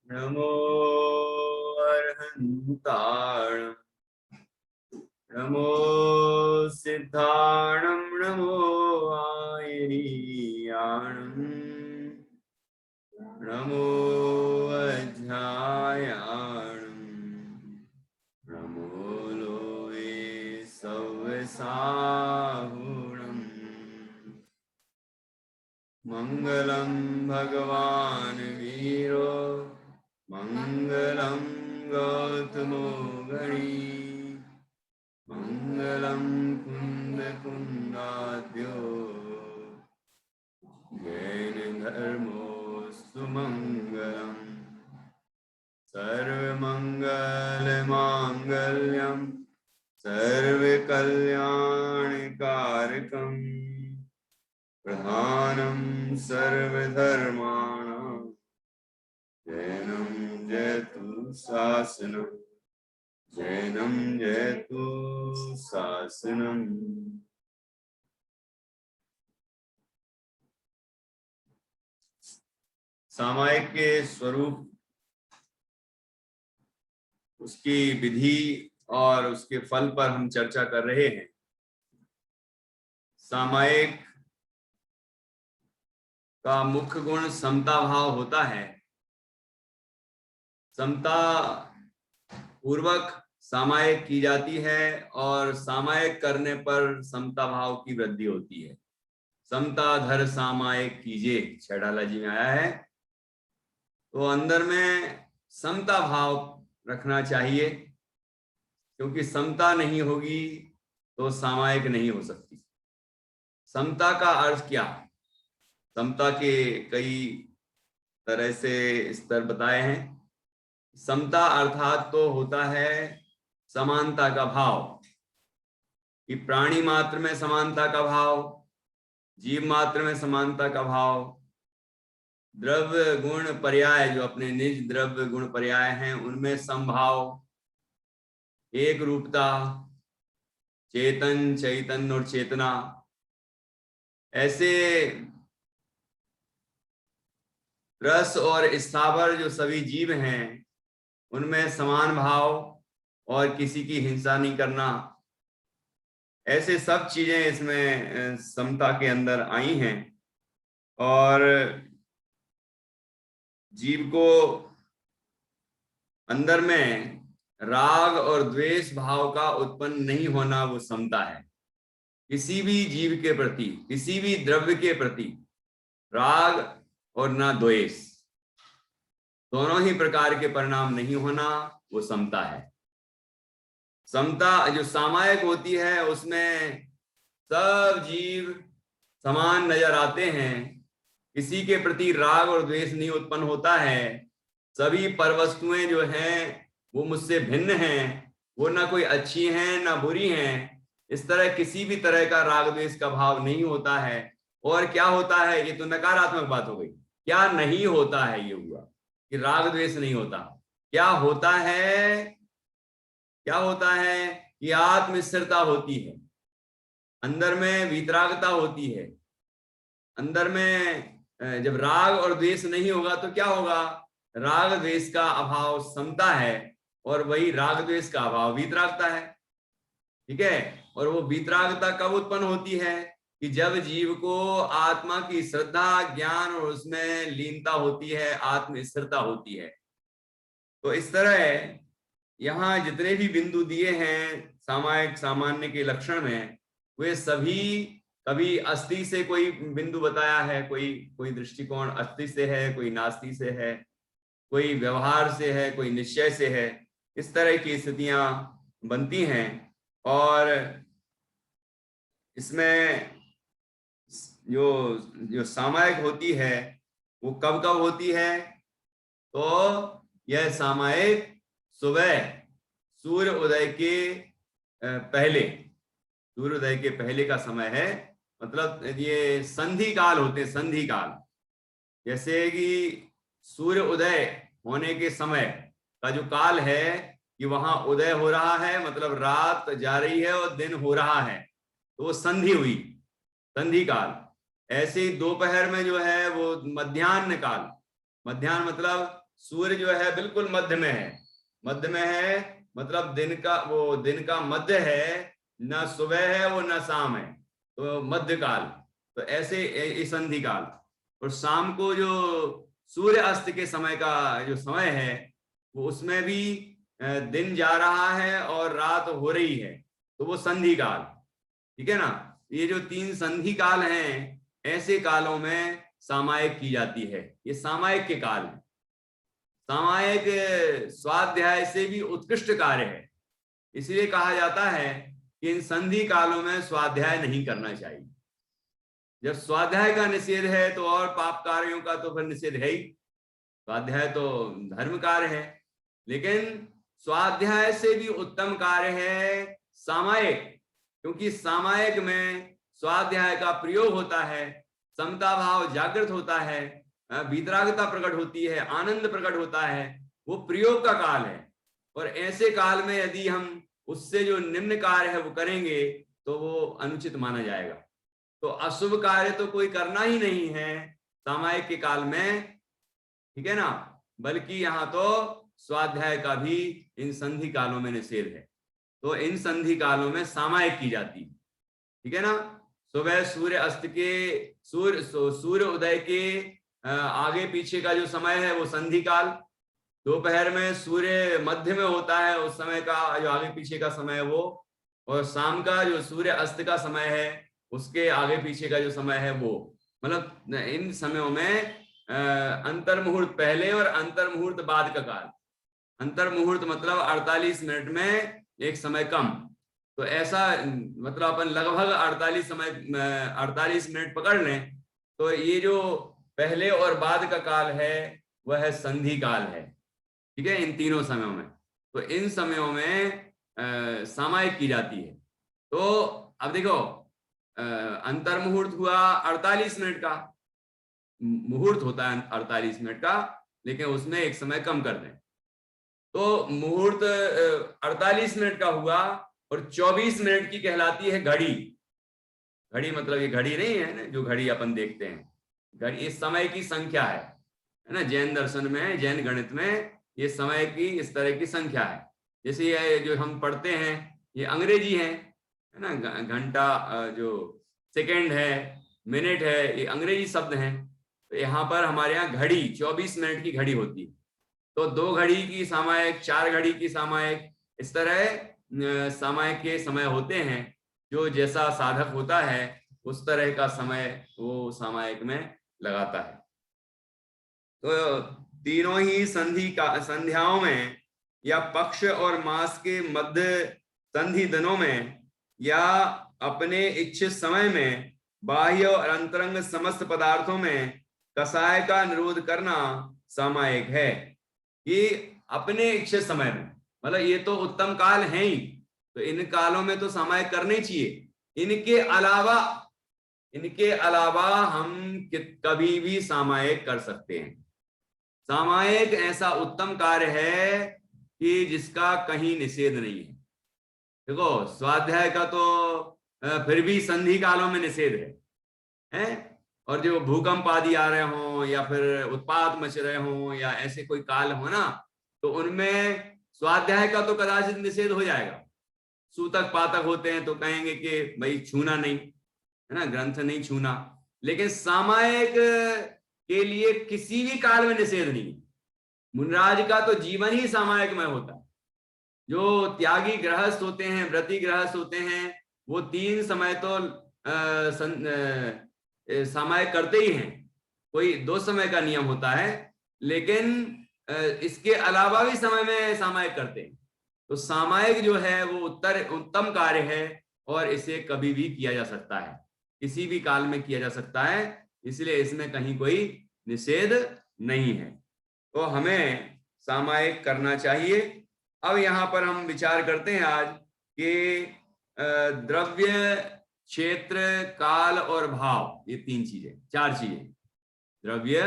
नमो अर्हन्ताणं नमो सिद्धाणं नमो आयरीयाणं नमो अध्यायाणं नमो लोये सव्यसाहुणम् मंगलम भगवान वीरो मंगलम गौतमो गणी मंगलम कुंद कुंदाद्यो जैन धर्मोस्तु मंगलम सर्वमंगल मांगल्यम सर्वकल्याणकारकम् प्रधानं सर्वधर्माणां जैनं जयतु शासनं जैनं जयतु शासनम्। सामायिक के स्वरूप, उसकी विधि और उसके फल पर हम चर्चा कर रहे हैं। सामायिक का मुख्य गुण समता भाव होता है। समता पूर्वक सामायिक की जाती है और सामायिक करने पर समता भाव की वृद्धि होती है। समता धर सामायिक कीजिए, छेड़ाला जी में आया है। तो अंदर में समता भाव रखना चाहिए, क्योंकि समता नहीं होगी तो सामायिक नहीं हो सकती। समता का अर्थ क्या? समता के कई तरह से स्तर बताए हैं। समता अर्थात तो होता है समानता का भाव, कि प्राणी मात्र में समानता का भाव, जीव मात्र में समानता का भाव, द्रव्य गुण पर्याय जो अपने निज द्रव्य गुण पर्याय हैं उनमें समभाव, एक रूपता, चेतन चैतन्य और चेतना, ऐसे रस और स्थावर जो सभी जीव हैं उनमें समान भाव और किसी की हिंसा नहीं करना, ऐसे सब चीजें इसमें समता के अंदर आई हैं। और जीव को अंदर में राग और द्वेष भाव का उत्पन्न नहीं होना वो समता है। किसी भी जीव के प्रति, किसी भी द्रव्य के प्रति राग और ना द्वेष, दोनों ही प्रकार के परिणाम नहीं होना वो समता है। समता जो सामायिक होती है उसमें सब जीव समान नजर आते हैं, किसी के प्रति राग और द्वेष नहीं उत्पन्न होता है। सभी परवस्तुएं जो हैं वो मुझसे भिन्न हैं, वो ना कोई अच्छी हैं ना बुरी हैं। इस तरह किसी भी तरह का राग द्वेष का भाव नहीं होता है। और क्या होता है, ये तो नकारात्मक बात हो गई। क्या नहीं होता है, ये हुआ कि राग द्वेष नहीं होता। क्या होता है, क्या होता है कि आत्म स्थिरता होती है, अंदर में वीतरागता होती है। अंदर में जब राग और द्वेष नहीं होगा तो क्या होगा, राग द्वेष का अभाव समता है और वही राग द्वेष का अभाव वीतरागता है। ठीक है। और वो वीतरागता कब उत्पन्न होती है, कि जब जीव को आत्मा की श्रद्धा ज्ञान और उसमें लीनता होती है, आत्म स्थिरता होती है। तो इस तरह यहाँ जितने भी बिंदु दिए हैं सामायिक सामान्य के लक्षण में, वे सभी कभी अस्थि से कोई बिंदु बताया है, कोई दृष्टिकोण अस्थि से है, कोई नास्ति से है, कोई व्यवहार से है, कोई निश्चय से है। इस तरह की स्थितियां बनती हैं। और इसमें जो जो सामायिक होती है वो कब कब होती है, तो यह सामायिक सुबह सूर्य उदय के पहले, सूर्योदय के पहले का समय है। मतलब ये संधि काल होते हैं, संधि काल। जैसे कि सूर्य उदय होने के समय का जो काल है कि वहां उदय हो रहा है, मतलब रात जा रही है और दिन हो रहा है, तो वो संधि हुई, संधि काल। ऐसे ही दोपहर में जो है वो मध्याह्न काल, मध्याह्न मतलब सूर्य जो है बिल्कुल मध्य में है, मध्य में है, मतलब दिन का मध्य है, ना सुबह है वो ना शाम है, तो मध्य काल, तो ऐसे संधि काल। और शाम को जो सूर्य अस्त के समय का जो समय है वो उसमें भी दिन जा रहा है और रात हो रही है, तो वो संधि काल, ठीक है ना। ये जो 3 संधि काल हैं, ऐसे कालों में सामायिक की जाती है, ये सामायिक के काल है। सामायिक स्वाध्याय से भी उत्कृष्ट कार्य है, इसलिए कहा जाता है कि इन संधि कालों में स्वाध्याय नहीं करना चाहिए। जब स्वाध्याय का निषेध है तो और पाप कार्यों का तो फिर निषेध है ही, स्वाध्याय तो धर्म कार्य है, लेकिन स्वाध्याय से भी उत्तम कार्य है सामायिक, क्योंकि सामायिक में स्वाध्याय का प्रयोग होता है, समता भाव जागृत होता है, वितरागता प्रकट होती है, आनंद प्रकट होता है, वो प्रयोग का काल है। और ऐसे काल में यदि हम उससे जो निम्न कार्य है वो करेंगे तो वो अनुचित माना जाएगा। तो अशुभ कार्य तो कोई करना ही नहीं है सामायिक के काल में, ठीक है ना, बल्कि यहाँ तो स्वाध्याय का भी इन संधि कालों में निषेध है। तो इन संधि कालों में सामायिक की जाती है, ठीक है ना। सुबह सूर्य अस्त के सूर्य उदय के आगे पीछे का जो समय है वो संधि काल, दोपहर में सूर्य मध्य में होता है उस समय का जो आगे पीछे का समय है वो, और शाम का जो सूर्य अस्त का समय है उसके आगे पीछे का जो समय है वो, मतलब इन समयों में अंतर मुहूर्त पहले और अंतर मुहूर्त बाद का काल। अंतर मुहूर्त मतलब 48 मिनट में एक समय कम, तो ऐसा मतलब अपन लगभग 48 मिनट पकड़ लें, तो ये जो पहले और बाद का काल है वह संधि काल है, ठीक है, इन तीनों समयों में। तो इन समयों में सामायिक की जाती है। तो अब देखो अंतर मुहूर्त हुआ 48 मिनट का, मुहूर्त होता है 48 मिनट का, लेकिन उसमें एक समय कम कर दें, तो मुहूर्त 48 मिनट का हुआ और 24 मिनट की कहलाती है घड़ी। घड़ी मतलब ये घड़ी नहीं है ना जो घड़ी अपन देखते हैं, घड़ी इस समय की संख्या है ना। जैन दर्शन में, जैन गणित में ये समय की इस तरह की संख्या है। जैसे ये जो हम पढ़ते हैं ये अंग्रेजी है ना, घंटा जो सेकेंड है, मिनट है, ये अंग्रेजी शब्द हैं। तो यहाँ पर हमारे यहाँ घड़ी 24 मिनट की घड़ी होती है, तो 2 घड़ी की सामायिक, 4 घड़ी की सामायिक, इस तरह सामायिक के समय होते हैं। जो जैसा साधक होता है उस तरह का समय वो सामायिक में लगाता है। तो तीनों ही संध्याओं में या पक्ष और मास के मध्य संधि दिनों में या अपने इच्छित समय में बाह्य और अंतरंग समस्त पदार्थों में कसाय का निरोध करना सामायिक है। ये अपने इच्छित समय में, मतलब ये तो उत्तम काल है ही, तो इन कालों में तो सामायिक करने चाहिए। इनके अलावा हम कभी भी सामायिक कर सकते हैं। सामायिक ऐसा उत्तम कार्य है कि जिसका कहीं निषेध नहीं है। देखो स्वाध्याय का तो फिर भी संधि कालों में निषेध है, और जो भूकंप आदि आ रहे हों या फिर उत्पात मच रहे हों या ऐसे कोई काल हो ना, तो उनमें स्वाध्याय का तो कदाचित निषेध हो जाएगा। सूतक पातक होते हैं तो कहेंगे कि भाई छूना नहीं है ना, ग्रंथ नहीं छूना, लेकिन सामायिक के लिए किसी भी काल में निषेध नहीं। मुनिराज का तो जीवन ही सामायिक में होता है। जो त्यागी गृहस्थ होते हैं, व्रती गृहस्थ होते हैं, वो 3 समय तो सामायिक करते ही हैं। कोई 2 समय का नियम होता है, लेकिन इसके अलावा भी समय में सामायिक करते हैं। तो सामायिक जो है वो उत्तम कार्य है और इसे कभी भी किया जा सकता है, किसी भी काल में किया जा सकता है, इसलिए इसमें कहीं कोई निषेध नहीं है। तो हमें सामायिक करना चाहिए। अब यहाँ पर हम विचार करते हैं आज कि द्रव्य, क्षेत्र, काल और भाव, ये 4 चीजें, द्रव्य,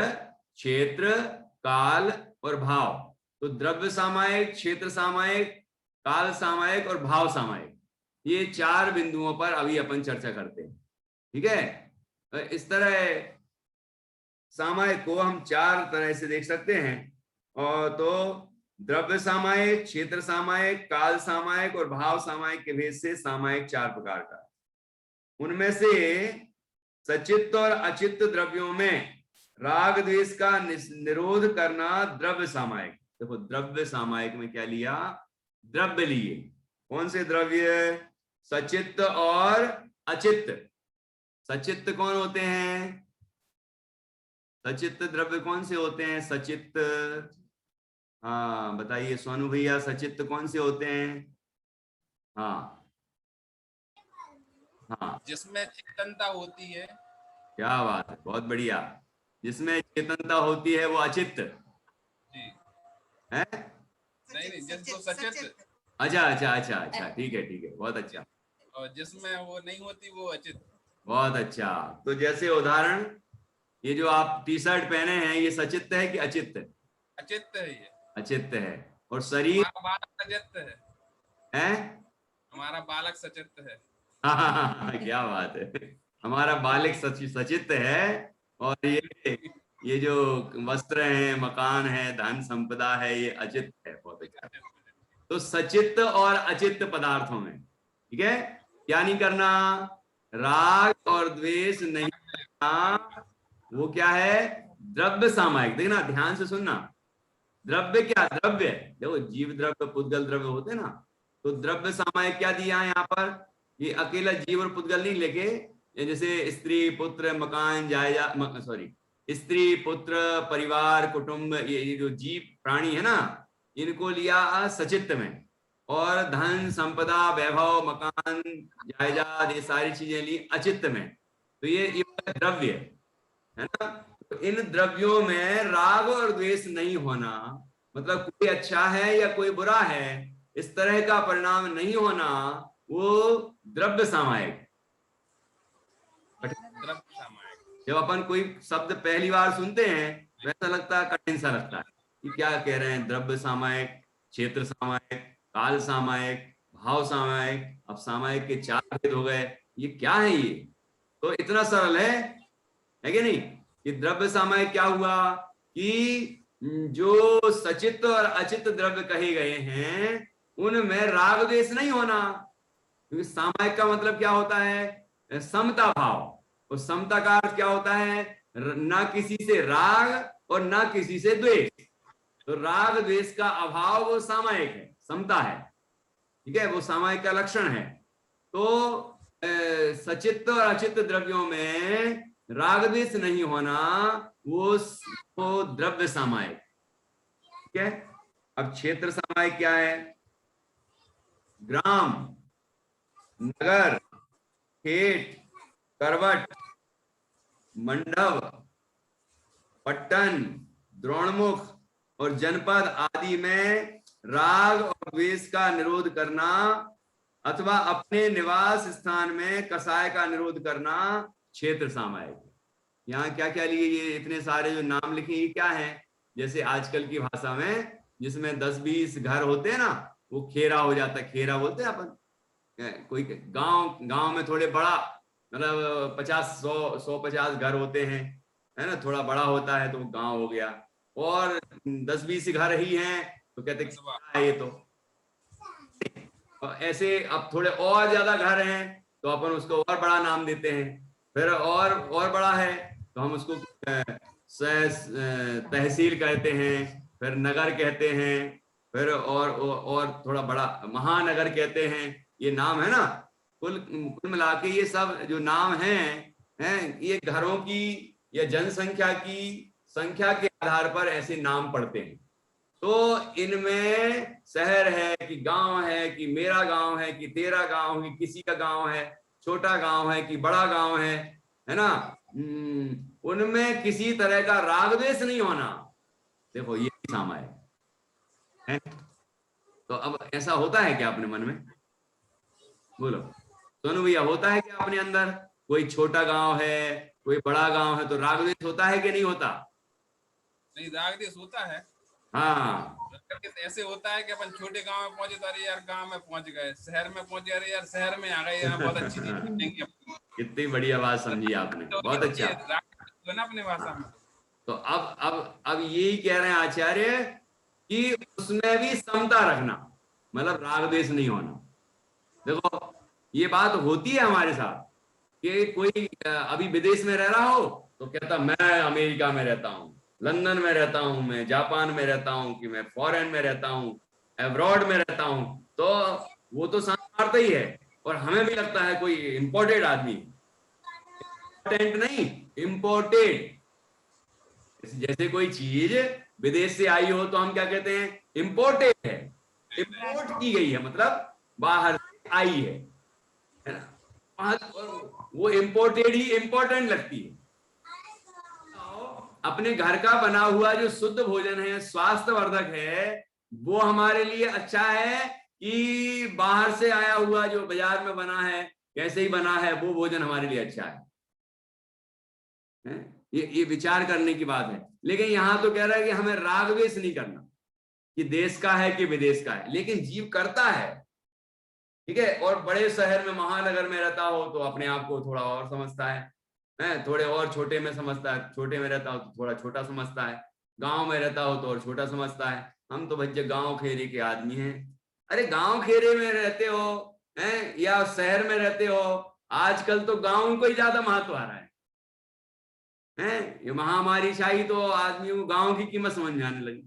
क्षेत्र, काल और भाव। तो द्रव्य सामायिक, क्षेत्र सामायिक, काल सामायिक और भाव सामायिक, ये 4 बिंदुओं पर अभी अपन चर्चा करते हैं, ठीक है। इस तरह सामायिक को हम 4 तरह से देख सकते हैं, और तो द्रव्य सामायिक, क्षेत्र सामायिक, काल सामायिक और भाव सामायिक के भेद से सामायिक 4 प्रकार का। उनमें से सचित्त और अचित्त द्रव्यों में राग द्वेष का निरोध करना द्रव्य सामायिक। देखो द्रव्य सामायिक में क्या लिया, द्रव्य लिए। कौन से द्रव्य? सचित्त और अचित्त। सचित्त कौन होते हैं? सचित्त द्रव्य कौन से होते हैं? सचित्त, हाँ बताइए सोनू भैया, सचित्त कौन से होते हैं? हाँ हाँ, जिसमें चेतनता होती है। क्या बात है, बहुत बढ़िया। जिसमें चेतनता होती है वो अचित्त जी है। नहीं, जिसको सचित। अच्छा अच्छा अच्छा अच्छा, ठीक है, बहुत अच्छा। और जिसमें वो नहीं होती वो अचित। बहुत अच्छा। तो जैसे उदाहरण, ये जो आप टी शर्ट पहने हैं ये सचित्त है कि अचित्त है? अचित है ये। अचित्त है। और शरीर हमारा बालक सचित है। है? हमारा बालक सचित है। क्या बात है, हमारा बालिक सचित्त है। और ये जो वस्त्र है, मकान है, धन संपदा है, ये अचित्त है। बहुत अच्छा। तो सचित्त और अचित्त पदार्थों में, ठीक है, क्या नहीं करना? राग और द्वेष नहीं करना। वो क्या है? द्रव्य सामायिक। देखना ध्यान से सुनना, द्रव्य क्या? द्रव्य देखो, जीव द्रव्य, पुद्गल द्रव्य होते ना। तो द्रव्य सामायिक क्या दिया है यहाँ पर? ये अकेला जीव और पुद्गल नहीं लेके, ये जैसे स्त्री पुत्र मकान जायदाद, सॉरी, स्त्री पुत्र परिवार कुटुंब, ये जो जीव प्राणी है ना, इनको लिया सचित्त में। और धन संपदा वैभव मकान जायदाद ये सारी चीजें ली अचित्त में। तो ये द्रव्य है ना। तो इन द्रव्यों में राग और द्वेष नहीं होना, मतलब कोई अच्छा है या कोई बुरा है, इस तरह का परिणाम नहीं होना, वो द्रव्य सामायिक। जब अपन कोई शब्द पहली बार सुनते हैं वैसा लगता है, कठिन सा लगता है कि क्या कह रहे हैं। द्रव्य सामायिक, क्षेत्र सामायिक, काल सामायिक, भाव सामायिक। अब सामायिक के 4 भेद हो गए, ये क्या है? ये तो इतना सरल है कि नहीं? कि द्रव्य सामायिक क्या हुआ कि जो सचित्त और अचित्त द्रव्य कहे गए हैं उनमें राग द्वेष नहीं होना। क्योंकि सामायिक का मतलब क्या होता है? समता भाव। और समता का अर्थ क्या होता है? ना किसी से राग और ना किसी से द्वेष। तो राग द्वेष का अभाव वो सामायिक है, समता है, ठीक है, वो सामायिक का लक्षण है। तो सचित्त और अचित्त द्रव्यों में राग द्वेष नहीं होना, वो द्रव्य सामायिक, ठीक है। अब क्षेत्र सामायिक क्या है? ग्राम, नगर, खेत, करवट, मंडप, पट्टन, द्रोणमुख और जनपद आदि में राग और द्वेष का निरोध करना, अथवा अपने निवास स्थान में कसाय का निरोध करना क्षेत्र सामायिक। यहाँ क्या क्या लिए? ये इतने सारे जो नाम लिखे ये क्या है? जैसे आजकल की भाषा में जिसमें 10-20 घर होते हैं ना, वो खेरा हो जाता है। खेरा बोलते हैं अपन। कोई गांव में थोड़े बड़ा, मतलब 50-100-150 घर होते हैं, है ना, थोड़ा बड़ा होता है तो वो गांव हो गया। और 10-20 घर ही हैं तो कहते क्या है ये? तो ऐसे अब थोड़े और ज्यादा घर हैं तो अपन उसको और बड़ा नाम देते हैं। फिर और बड़ा है तो हम उसको तहसील कहते हैं, फिर नगर कहते हैं, फिर और थोड़ा बड़ा महानगर कहते हैं। ये नाम है ना। कुल मिला के ये सब जो नाम हैं ये घरों की या जनसंख्या की संख्या के आधार पर ऐसे नाम पड़ते हैं। तो इनमें शहर है कि गांव है, कि मेरा गांव है, कि तेरा गांव है, किसी का गांव है, छोटा गांव है कि बड़ा गांव है ना, उनमें किसी तरह का राग द्वेष नहीं होना। देखो ये सामायिक है। तो अब ऐसा होता है क्या अपने मन में? बोलो सोनू भैया, होता है क्या अपने अंदर? कोई छोटा गांव है, कोई बड़ा गांव है, तो राग द्वेष होता है कि नहीं होता? नहीं, राग द्वेष होता है। हाँ, ऐसे होता है कि अपन छोटे गांव में पहुंचे तो अरे यार गांव में पहुंच गए, शहर में पहुंचे अरे यार शहर में आ गए, यहाँ बहुत अच्छी चीज मिलेंगी। कितनी बढ़िया बात समझी आपने, बहुत अच्छा। ना अपनी भाषा में। तो अब यही कह रहे हैं आचार्य कि उसमें भी समता रखना, मतलब राग द्वेष नहीं होना। देखो ये बात होती है हमारे साथ कि कोई अभी विदेश में रह रहा हो तो कहता मैं अमेरिका में रहता हूँ, लंदन में रहता हूँ, मैं जापान में रहता हूँ, कि मैं फॉरेन में रहता हूँ, अब्रॉड में रहता हूँ, तो वो तो सांस मारता ही है और हमें भी लगता है कोई इंपोर्टेड आदमी, इंपोर्टेंट नहीं, इंपोर्टेड। जैसे कोई चीज विदेश से आई हो तो हम क्या कहते हैं, इंपोर्टेड है, इंपोर्ट की गई है, मतलब बाहर से आई है ना, वो इंपोर्टेड ही इंपोर्टेंट लगती है। अपने घर का बना हुआ जो शुद्ध भोजन है, स्वास्थ्यवर्धक है, वो हमारे लिए अच्छा है कि बाहर से आया हुआ जो बाजार में बना है, कैसे ही बना है, वो भोजन हमारे लिए अच्छा है? ये विचार करने की बात है। लेकिन यहां तो कह रहा है कि हमें राग द्वेष नहीं करना कि देश का है कि विदेश का है, लेकिन जीव करता है, ठीक है। और बड़े शहर में, महानगर में रहता हो तो अपने आप को थोड़ा और समझता है, थोड़े और छोटे में समझता है, छोटे में रहता हो तो थोड़ा छोटा समझता है, गांव में रहता हो तो और छोटा समझता है। हम तो भैया गांव खेरे के आदमी हैं। अरे गांव खेरे में रहते हो हैं या शहर में रहते हो, आजकल तो गांव को ही ज्यादा महत्व आ रहा है। ये महामारी शाही तो आदमियों को गांव की कीमत समझ में आने लगी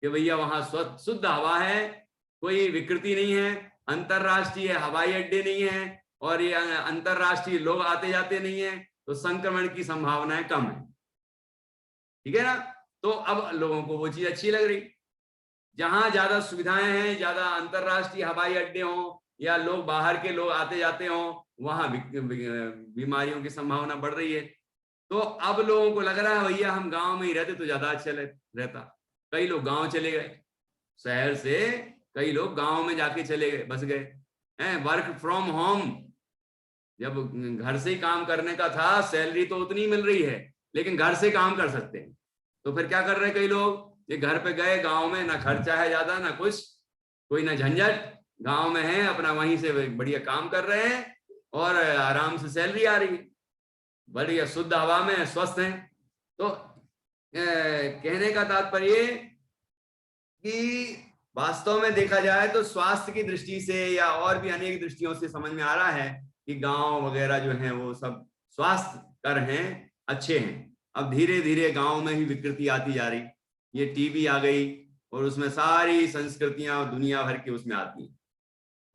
कि भैया वहां शुद्ध हवा है, कोई विकृति नहीं है, अंतरराष्ट्रीय हवाई अड्डे नहीं है, और ये अंतरराष्ट्रीय लोग आते जाते नहीं है, तो संक्रमण की संभावनाएं कम है, ठीक है ना। तो अब लोगों को वो चीज अच्छी लग रही, जहां ज्यादा सुविधाएं हैं, ज्यादा अंतरराष्ट्रीय हवाई अड्डे हों या लोग बाहर के लोग आते जाते हों, वहां बीमारियों की संभावना बढ़ रही है। तो अब लोगों को लग रहा है भैया हम गांव में ही रहते तो ज्यादा अच्छा रहता। कई लोग गांव चले गए, शहर से कई लोग गांव में जाके चले गए, बस गए हैं। वर्क फ्रॉम होम, जब घर से ही काम करने का था, सैलरी तो उतनी मिल रही है लेकिन घर से काम कर सकते हैं, तो फिर क्या कर रहे हैं कई लोग, ये घर पे गए, गांव में ना खर्चा है ज्यादा, ना कुछ, कोई ना झंझट, गांव में है अपना, वहीं से बढ़िया काम कर रहे हैं और आराम से सैलरी आ रही है, बढ़िया शुद्ध हवा में स्वस्थ हैं। तो कहने का तात्पर्य कि वास्तव में देखा जाए तो स्वास्थ्य की दृष्टि से या और भी अनेक दृष्टियों से समझ में आ रहा है कि गांव वगैरह जो है वो सब स्वास्थ्य कर हैं, अच्छे हैं। अब धीरे धीरे गांव में ही विकृति आती जा रही, ये टीवी आ गई और उसमें सारी संस्कृतियां दुनिया भर की उसमें आती हैं,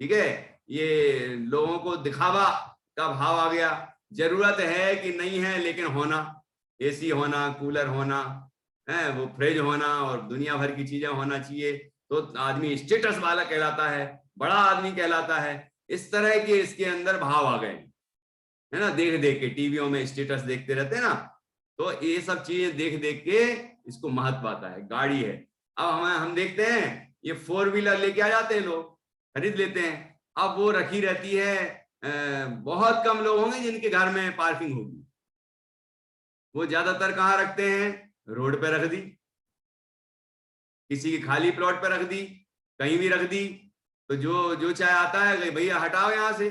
ठीक है। ये लोगों को दिखावा का भाव आ गया, जरूरत है कि नहीं है लेकिन होना, एसी होना, कूलर होना है, वो फ्रिज होना और दुनिया भर की चीजें होना चाहिए, तो आदमी स्टेटस वाला कहलाता है, बड़ा आदमी कहलाता है। इस तरह के इसके अंदर भाव आ गए, है ना। देख देख के टीवियों में स्टेटस देखते रहते हैं ना, तो ये सब चीजें देख देख के इसको महत्व आता है। गाड़ी है, अब हम देखते हैं ये 4 व्हीलर लेके आ जाते हैं लोग, खरीद लेते हैं, अब वो रखी रहती है, बहुत कम लोग होंगे जिनके घर में पार्किंग होगी, वो ज्यादातर कहाँ रखते हैं, रोड पे रख दी, किसी की खाली प्लॉट पे रख दी, कहीं भी रख दी, तो जो जो चाहे आता है भैया हटाओ यहां से,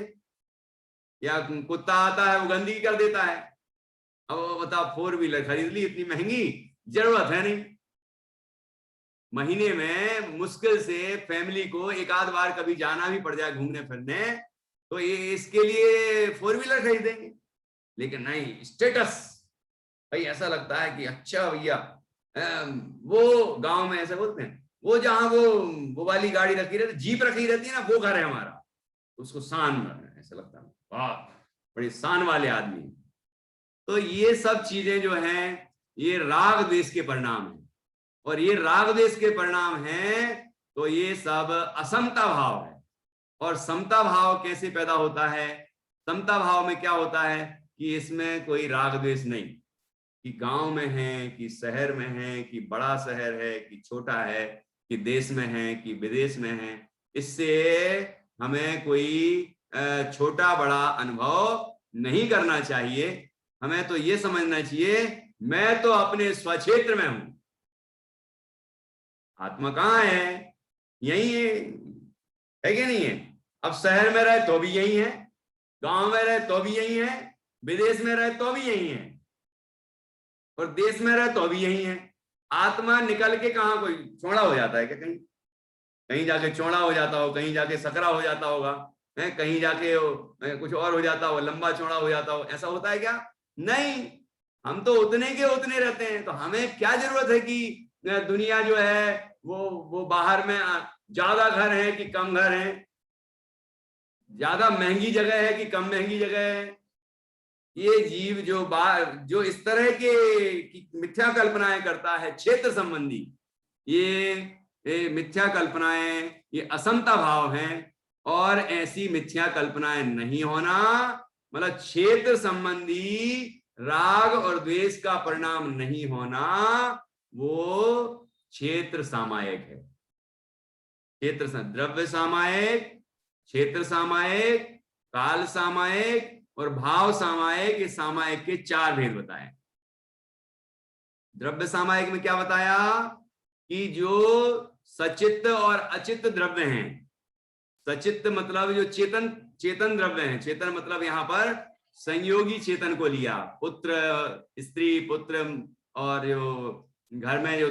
या कुत्ता आता है वो गंदगी कर देता है। अब बताओ 4 व्हीलर खरीद ली इतनी महंगी, जरूरत है नहीं, महीने में मुश्किल से फैमिली को एक आध बार कभी जाना भी पड़ जाए घूमने फिरने, तो ये इसके लिए 4 व्हीलर खरीदेंगे। लेकिन नहीं, स्टेटस भाई, ऐसा लगता है कि अच्छा भैया, वो गांव में ऐसे बोलते हैं, वो जहां वो वाली गाड़ी रखी रहती, जीप रखी रहती है ना, वो घर है हमारा, उसको शान ऐसा लगता है, वाह बड़ी शान वाले आदमी। तो ये सब चीजें जो हैं ये राग द्वेष के परिणाम है, और ये राग द्वेष के परिणाम हैं, तो ये सब असमता भाव है। और समता भाव कैसे पैदा होता है, समता भाव में क्या होता है कि इसमें कोई राग द्वेष नहीं, कि गांव में है कि शहर में है, कि बड़ा शहर है कि छोटा है, कि देश में है कि विदेश में है, इससे हमें कोई छोटा बड़ा अनुभव नहीं करना चाहिए। हमें तो ये समझना चाहिए मैं तो अपने स्वक्षेत्र में हूं, आत्मा कहाँ है, यही है कि नहीं है। अब शहर में रहे तो भी यही है, गांव में रहे तो भी यही है, विदेश में रहे तो भी यही है, और देश में रहे तो भी यही है। आत्मा निकल के कहाँ कोई चौड़ा हो जाता है क्या? कहीं कहीं जाके चौड़ा हो जाता हो, कहीं जाके सकरा हो जाता होगा, है कहीं जाके कुछ और हो जाता हो, लंबा चौड़ा हो जाता हो, ऐसा होता है क्या? नहीं, हम तो उतने के उतने रहते हैं। तो हमें क्या जरूरत है कि दुनिया जो है वो बाहर में ज्यादा घर है कि कम घर है, ज्यादा महंगी जगह है कि कम महंगी जगह है? ये जीव जो इस तरह के मिथ्या कल्पनाएं करता है क्षेत्र संबंधी, ये मिथ्या कल्पनाएं, ये असमता भाव हैं। और ऐसी मिथ्या कल्पनाएं नहीं होना मतलब क्षेत्र संबंधी राग और द्वेष का परिणाम नहीं होना, वो क्षेत्र सामायिक है। क्षेत्र द्रव्य सामायिक, क्षेत्र सामायिक, काल सामायिक और भाव सामायिक। ये सामायिक के 4 भेद बताए। द्रव्य सामायिक में क्या बताया कि जो सचित्त और अचित्त द्रव्य हैं, सचित्त मतलब जो चेतन द्रव्य हैं, चेतन मतलब यहां पर संयोगी चेतन को लिया, पुत्र स्त्री पुत्र, और जो घर में जो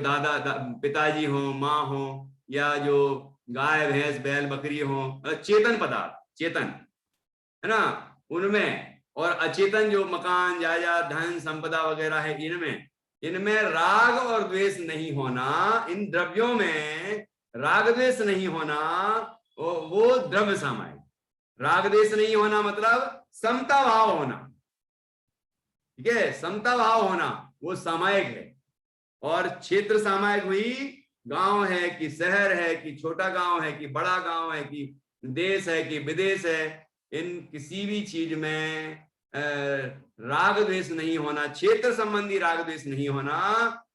पिताजी हो, माँ हो, या जो गाय भैंस बैल बकरी हो, चेतन पदार्थ, चेतन है ना, उनमें। और अचेतन जो मकान जायदाद धन संपदा वगैरह है, इनमें राग और द्वेष नहीं होना। इन द्रव्यों में राग द्वेष नहीं होना, वो द्रव्य सामायिक। राग द्वेष नहीं होना मतलब समता भाव होना, ठीक है, समता भाव होना, वो सामायिक है। और क्षेत्र सामायिक हुई, गांव है कि शहर है कि छोटा गांव है कि बड़ा गांव है कि देश है कि विदेश है, इन किसी भी चीज में राग द्वेष नहीं होना, क्षेत्र संबंधी राग द्वेष नहीं होना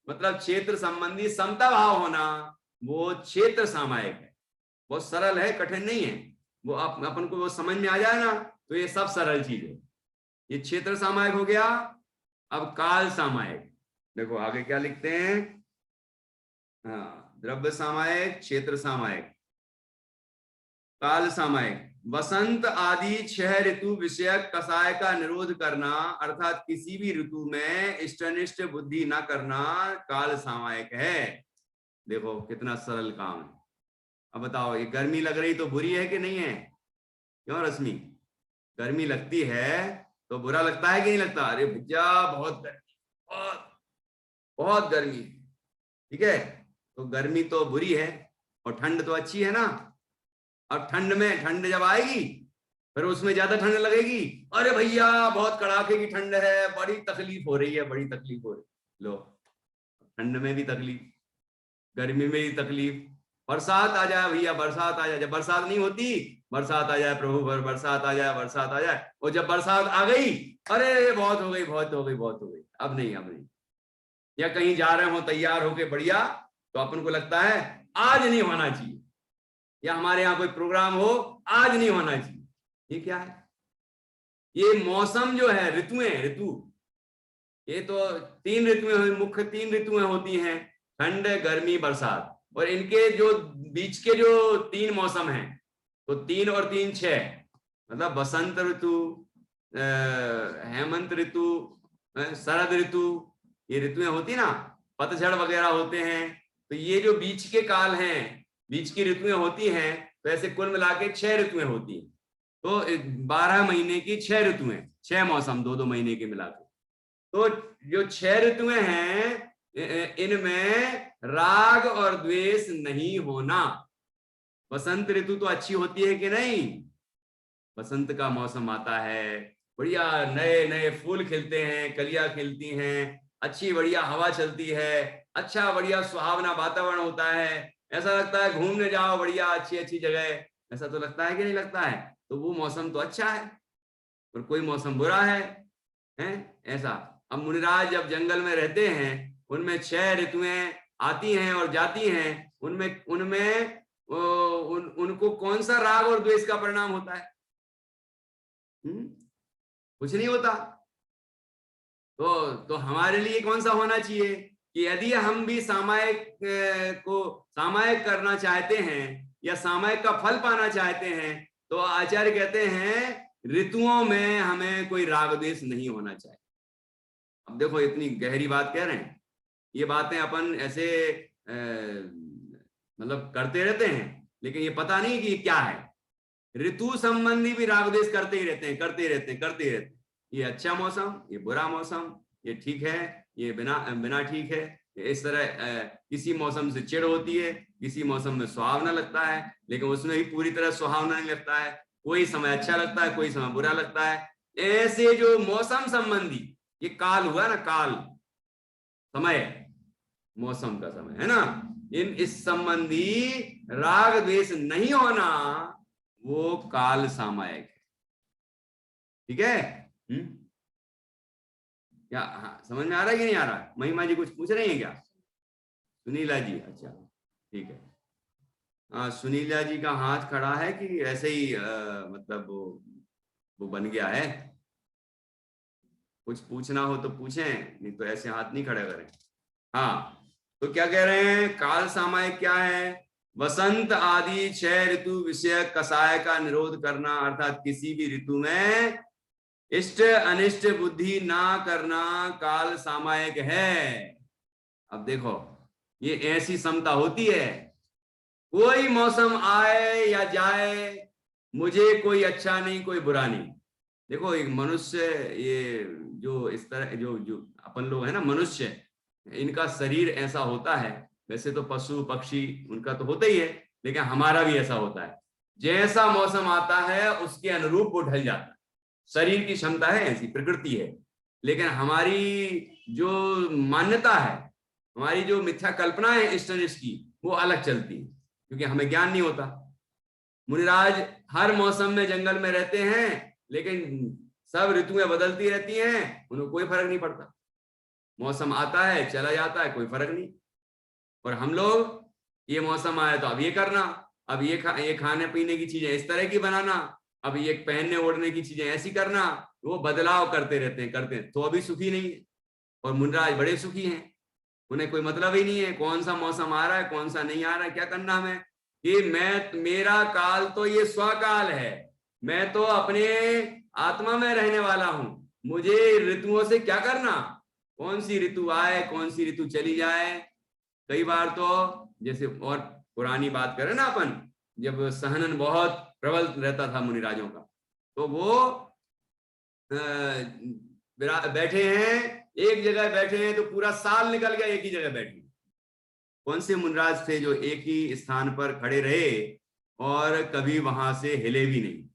मतलब क्षेत्र संबंधी समता भाव होना, वो क्षेत्र सामायिक है। बहुत सरल है, कठिन नहीं है। वो अपन को वो समझ में आ जाए ना, तो ये सब सरल चीज है। ये क्षेत्र सामायिक हो गया। अब काल सामायिक देखो आगे क्या लिखते हैं। हाँ, द्रव्य सामायिक, क्षेत्र सामायिक, काल सामायिक। वसंत आदि 6 ऋतु विषयक कषाय का निरोध करना, अर्थात किसी भी ऋतु में इष्टनिष्ट बुद्धि न करना काल सामायिक है। देखो कितना सरल काम है। अब बताओ, ये गर्मी लग रही तो बुरी है कि नहीं है? क्यों रश्मि, गर्मी लगती है तो बुरा लगता है कि नहीं लगता? अरे भैया बहुत गर्मी, बहुत बहुत गर्मी, ठीक है, तो गर्मी तो बुरी है और ठंड तो अच्छी है ना। अब ठंड जब आएगी फिर उसमें ज्यादा ठंड लगेगी, अरे भैया बहुत कड़ाके की ठंड है, बड़ी तकलीफ हो रही है, बड़ी तकलीफ हो रही है। लो, ठंड में भी तकलीफ, गर्मी में भी तकलीफ। बरसात आ जाए भैया, बरसात आ जाए, जब बरसात नहीं होती, बरसात आ जाए प्रभु, बरसात आ जाए, बरसात आ जाए, और जब बरसात आ गई, अरे बहुत हो गई, बहुत हो गई, बहुत हो गई, अब नहीं, अब नहीं। या कहीं जा रहे हो तैयार होके बढ़िया, तो अपन को लगता है आज नहीं होना चाहिए, या हमारे यहाँ कोई प्रोग्राम हो, आज नहीं होना चाहिए। ये क्या है? ये मौसम जो है, ऋतु, ये तो 3 ऋतुएं, मुख्य 3 ऋतुएं होती हैं, ठंड गर्मी बरसात। और इनके जो बीच के जो 3 मौसम हैं, तो 3 और 3 6, मतलब बसंत ऋतु, हेमंत ऋतु, शरद ऋतु, ये ऋतुएं होती ना, पतझड़ वगैरह होते हैं। तो ये जो बीच के काल हैं, बीच की ऋतुएं होती हैं, तो ऐसे कुल मिला के 6 ऋतुएं होती हैं। तो 12 महीने की 6 ऋतुएं, 6 मौसम 2-2 महीने के मिला के। तो जो 6 ऋतुएं हैं, इनमें राग और द्वेष नहीं होना। बसंत ऋतु तो अच्छी होती है कि नहीं? बसंत का मौसम आता है, बढ़िया नए नए फूल खिलते हैं, कलियां खिलती हैं, अच्छी बढ़िया हवा चलती है, अच्छा बढ़िया सुहावना वातावरण होता है, ऐसा लगता है घूमने जाओ बढ़िया अच्छी अच्छी जगह। ऐसा तो लगता है कि नहीं लगता है? तो वो मौसम तो अच्छा है, और कोई मौसम बुरा है, ऐसा। अब मुनिराज जब जंगल में रहते हैं, उनमें 6 ऋतुएं आती हैं और जाती हैं, उनमें उनमें उनको कौन सा राग और द्वेष का परिणाम होता है? कुछ नहीं होता। तो हमारे लिए कौन सा होना चाहिए कि यदि हम भी सामायिक को सामायिक करना चाहते हैं या सामायिक का फल पाना चाहते हैं, तो आचार्य कहते हैं ऋतुओं में हमें कोई राग द्वेष नहीं होना चाहिए। अब देखो इतनी गहरी बात कह रहे हैं, ये बातें अपन ऐसे मतलब करते रहते हैं, लेकिन ये पता नहीं कि ये क्या है। ऋतु संबंधी भी राग द्वेष करते ही रहते हैं, करते ही रहते हैं, करते ही रहते हैं। ये अच्छा मौसम, ये बुरा मौसम, ये ठीक है, ये बिना बिना ठीक है। इस तरह किसी मौसम से चिढ़ होती है, किसी मौसम में सुहावना लगता है, लेकिन उसमें भी पूरी तरह सुहावना नहीं लगता है। कोई समय अच्छा लगता है, कोई समय बुरा लगता है। ऐसे जो मौसम संबंधी, ये काल हुआ ना, काल समय, मौसम का समय है ना, इस संबंधी राग द्वेष नहीं होना, वो काल सामायिक है। ठीक है? क्या समझ में आ रहा है कि नहीं आ रहा है? महिमा जी कुछ पूछ रही हैं क्या? सुनीला जी, अच्छा ठीक है। सुनीला जी का हाथ खड़ा है कि ऐसे ही मतलब वो बन गया है? कुछ पूछना हो तो पूछें, नहीं तो ऐसे हाथ नहीं खड़े करें। हाँ, तो क्या कह रहे हैं? काल सामायिक क्या है? वसंत आदि 6 ऋतु विषय कसाय का निरोध करना, अर्थात किसी भी ऋतु में इष्ट अनिष्ट बुद्धि ना करना काल सामायिक है। अब देखो, ये ऐसी समता होती है, कोई मौसम आए या जाए, मुझे कोई अच्छा नहीं, कोई बुरा नहीं। देखो एक मनुष्य, ये जो इस तरह जो जो अपन लोग है ना, मनुष्य, इनका शरीर ऐसा होता है। वैसे तो पशु पक्षी उनका तो होता ही है, लेकिन हमारा भी ऐसा होता है। जैसा मौसम आता है उसके अनुरूप वो ढल जाता है। शरीर की क्षमता है, ऐसी प्रकृति है। लेकिन हमारी जो मान्यता है, हमारी जो मिथ्या कल्पना है इष्ट अनिष्ट की, वो अलग चलती है, क्योंकि हमें ज्ञान नहीं होता। मुनिराज हर मौसम में जंगल में रहते हैं, लेकिन सब ऋतुएं बदलती रहती हैं, उन्हें कोई फर्क नहीं पड़ता। मौसम आता है चला जाता है, कोई फर्क नहीं। और हम लोग, ये मौसम आया तो अब ये करना, अब ये खाने पीने की चीजें इस तरह की बनाना, अब ये पहनने ओढ़ने की चीजें ऐसी करना, वो बदलाव करते रहते हैं, करते हैं, तो अभी सुखी नहीं है। और मुनिराज बड़े सुखी हैं, उन्हें कोई मतलब ही नहीं है कौन सा मौसम आ रहा है कौन सा नहीं आ रहा है, क्या करना हमें। कि मेरा काल तो ये स्वकाल है, मैं तो अपने आत्मा में रहने वाला हूं, मुझे ऋतुओं से क्या करना, कौन सी ऋतु आए कौन सी ऋतु चली जाए। कई बार तो जैसे, और पुरानी बात करें ना अपन, जब सहनन बहुत प्रबल रहता था मुनिराजों का, तो वो बैठे हैं एक जगह, बैठे हैं तो पूरा साल निकल गया एक ही जगह बैठे। कौन से मुनिराज थे जो एक ही स्थान पर खड़े रहे और कभी वहां से हिले भी नहीं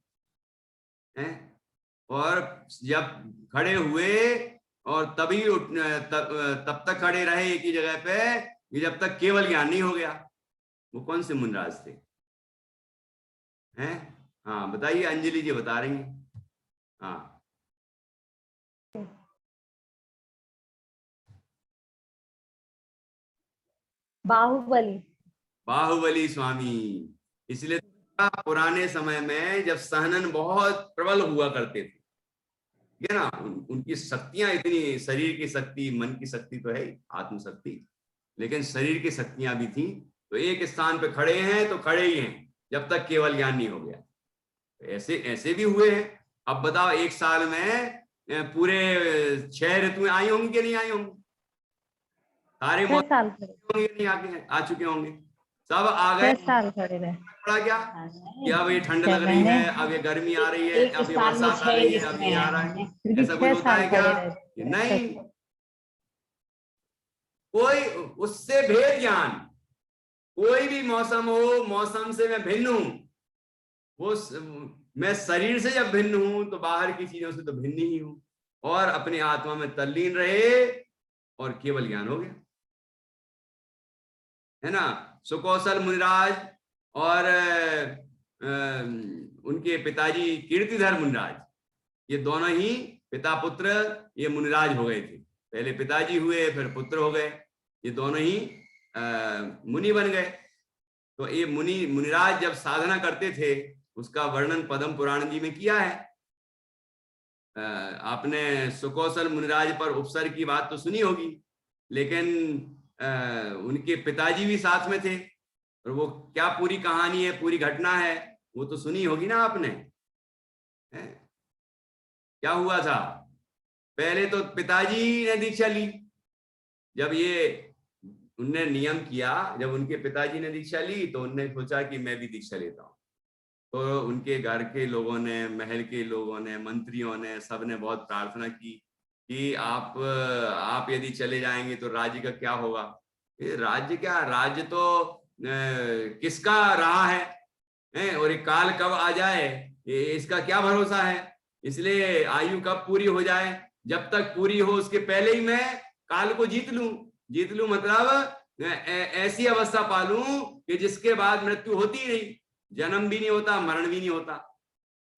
है? और जब खड़े हुए और तभी तब तक खड़े रहे एक ही जगह पे जब तक केवल ज्ञान नहीं हो गया। वो कौन से मुनिराज थे हैं? हाँ बताइए, अंजलि जी बता रही हैं। हाँ, बाहुबली। बाहुबली स्वामी। इसलिए पुराने समय में जब सहनन बहुत प्रबल हुआ करते थे, ठीक है ना, उनकी शक्तियां इतनी, शरीर की शक्ति, मन की शक्ति तो है, आत्मशक्ति, लेकिन शरीर की शक्तियां भी थी। तो एक स्थान पे खड़े हैं तो खड़े ही हैं जब तक केवल ज्ञान नहीं हो गया। ऐसे ऐसे भी हुए हैं। अब बताओ, एक साल में पूरे 6 ऋतुएं आई होंगी कि नहीं आई होंगी? सारे 6 साल मौसम खड़े, होंगे नहीं, आके आ चुके होंगे, सब आ गए। 6 साल खड़े रहे। पड़ा क्या कि अब ये ठंड लग 6 रही महीने, है, अब ये गर्मी आ रही है, एक अब ये साल में बरसात आ 6 रही है, अब ऋतुएं ये आ आई रहा हैं, है? क्योंकि ऐसा कुछ 6 होता साल है क्या? खड़े रहे। नहीं, कोई उससे भेद ज्ञान, कोई भी मौसम हो, मौसम से मैं भिन्न हूं, मैं शरीर से जब भिन्न हूं तो बाहर की चीजों से तो भिन्न ही हूं। और अपने आत्मा में तल्लीन रहे और केवल ज्ञान हो गया, है ना। सुकौशल मुनिराज और उनके पिताजी कीर्तिधर मुनिराज, ये दोनों ही पिता पुत्र ये मुनिराज हो गए थे। पहले पिताजी हुए, फिर पुत्र हो गए, ये दोनों ही मुनि बन गए। तो ये मुनिराज जब साधना करते थे उसका वर्णन पद्म पुराण जी में किया है। आपने सुकौशल मुनिराज पर उपसर्ग की बात तो सुनी होगी, लेकिन उनके पिताजी भी साथ में थे, और वो क्या पूरी कहानी है, पूरी घटना है, वो तो सुनी होगी ना आपने। क्या हुआ था? पहले तो पिताजी ने दीक्षा ली, जब ये उनने नियम किया, जब उनके पिताजी ने दीक्षा ली तो उनने सोचा कि मैं भी दीक्षा लेता हूँ। तो उनके घर के लोगों ने, महल के लोगों ने, मंत्रियों ने, सबने बहुत प्रार्थना की कि आप यदि चले जाएंगे तो राज्य का क्या होगा। ये राज्य क्या, राज्य तो किसका रहा है, और ये काल कब आ जाए ये इसका क्या भरोसा है। इसलिए आयु कब पूरी हो जाए, जब तक पूरी हो उसके पहले ही मैं काल को जीत लूं मतलब ऐसी अवस्था पालूं कि जिसके बाद मृत्यु होती ही नहीं, जन्म भी नहीं होता, मरण भी नहीं होता।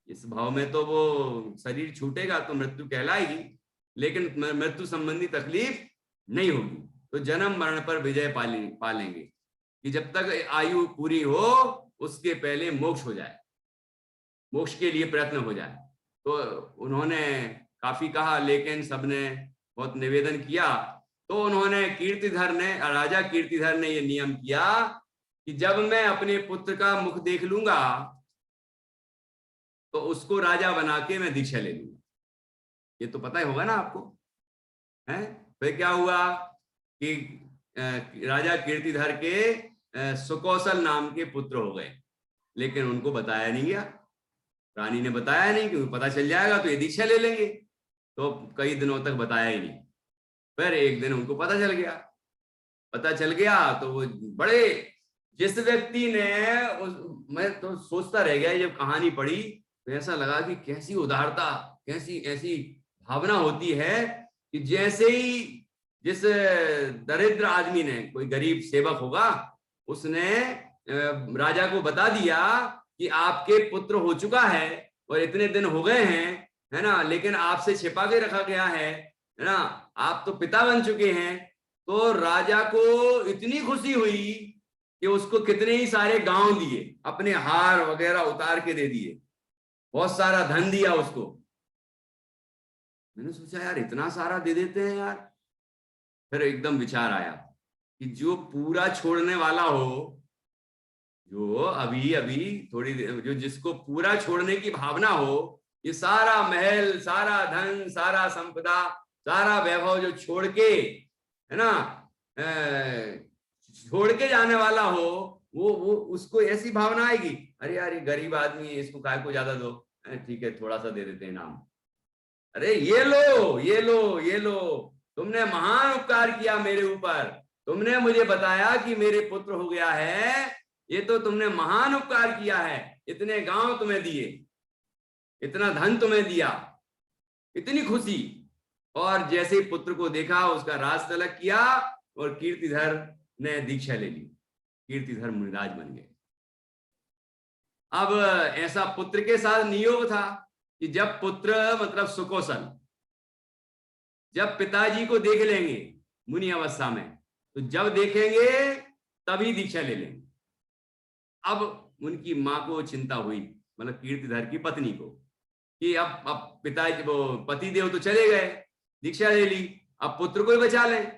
इस भाव में तो वो शरीर छूटेगा तो मृत्यु कहलाएगी, लेकिन मृत्यु संबंधी तकलीफ नहीं होगी। तो जन्म मरण पर विजय पालेंगे कि जब तक आयु पूरी हो उसके पहले मोक्ष हो जाए, मोक्ष के लिए प्रयत्न हो जाए। तो उन्होंने काफी कहा, लेकिन सबने बहुत निवेदन किया। तो उन्होंने कीर्तिधर ने, राजा कीर्तिधर ने ये नियम किया कि जब मैं अपने पुत्र का मुख देख लूंगा तो उसको राजा बना के मैं दीक्षा ले लूंगा। ये तो पता ही होगा ना आपको, है। फिर क्या हुआ कि राजा कीर्तिधर के सुकौशल नाम के पुत्र हो गए, लेकिन उनको बताया नहीं गया, रानी ने बताया नहीं, क्योंकि पता चल जाएगा तो ये दीक्षा ले लेंगे। तो कई दिनों तक बताया ही नहीं। फिर एक दिन उनको पता चल गया तो वो बड़े, जिस व्यक्ति ने मैं तो सोचता रह गया जब कहानी पढ़ी तो ऐसा लगा कि कैसी उदारता, कैसी ऐसी भावना होती है कि जैसे ही जिस दरिद्र आदमी ने, कोई गरीब सेवक होगा, उसने राजा को बता दिया कि आपके पुत्र हो चुका है और इतने दिन हो गए हैं, है ना, लेकिन आपसे छिपा के रखा गया है ना, आप तो पिता बन चुके हैं। तो राजा को इतनी खुशी हुई कि उसको कितने ही सारे गांव दिए, अपने हार वगैरह उतार के दे दिए, बहुत सारा धन दिया उसको। मैंने सोचा यार इतना सारा दे देते हैं यार। फिर एकदम विचार आया कि जो पूरा छोड़ने वाला हो, जो अभी अभी थोड़ी देर, जो जिसको पूरा छोड़ने की भावना हो, ये सारा महल, सारा धन, सारा संपदा, सारा वैभव जो छोड़ के, है ना, छोड़ के जाने वाला हो, वो उसको ऐसी भावना आएगी, अरे यार ये गरीब आदमी है, इसको काय को ज्यादा दो, ठीक है थोड़ा सा दे देते हैं नाम। अरे ये लो ये लो ये लो, तुमने महान उपकार किया मेरे ऊपर, तुमने मुझे बताया कि मेरे पुत्र हो गया है, ये तो तुमने महान उपकार किया है, इतने गांव तुम्हें दिए, इतना धन तुम्हें दिया, इतनी खुशी। और जैसे पुत्र को देखा उसका राज तलक किया और कीर्तिधर ने दीक्षा ले ली, कीर्तिधर मुनिराज बन गए। अब ऐसा पुत्र के साथ नियोग था कि जब पुत्र मतलब सुकौशल जब पिताजी को देख लेंगे मुनि अवस्था में, तो जब देखेंगे तभी दीक्षा ले लेंगे। अब उनकी मां को चिंता हुई, मतलब कीर्तिधर की पत्नी को, कि अब पिताजी वो पति देव तो चले गए, दीक्षा ले ली, अब पुत्र को ही बचा लें।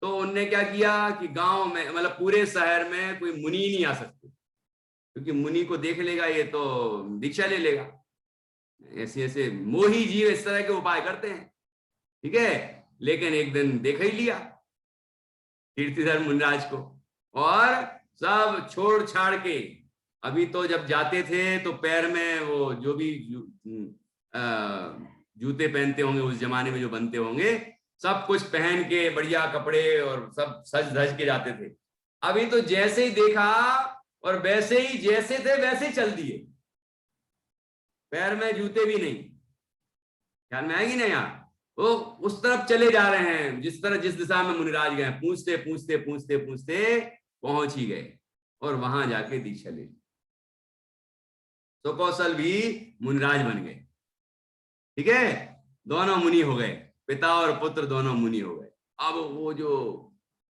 तो उनने क्या किया कि गांव में, मतलब पूरे शहर में कोई मुनि ही नहीं आ सकते, क्योंकि मुनि को देख लेगा ये तो दीक्षा ले लेगा। ऐसे ऐसे मोही जीव इस तरह के उपाय करते हैं, ठीक है। लेकिन एक दिन देख ही लिया कीर्तिधर मुनिराज को, और सब छोड़ छाड़ के, अभी तो जब जाते थे तो पैर में वो जो भी जूते पहनते होंगे उस जमाने में जो बनते होंगे, सब कुछ पहन के बढ़िया कपड़े और सब सज धज के जाते थे। अभी तो जैसे ही देखा और वैसे ही जैसे थे वैसे चल दिए, पैर में जूते भी नहीं। ख्याल में आएगी ना यार, वो उस तरफ चले जा रहे हैं जिस दिशा में मुनिराज गए, पूछते पूछते पूछते पूछते पहुंच ही गए और वहां जाके दीक्षा ले ली। सुकौशल भी मुनिराज बन गए, ठीक है, दोनों मुनि हो गए, पिता और पुत्र दोनों मुनि हो गए। अब वो जो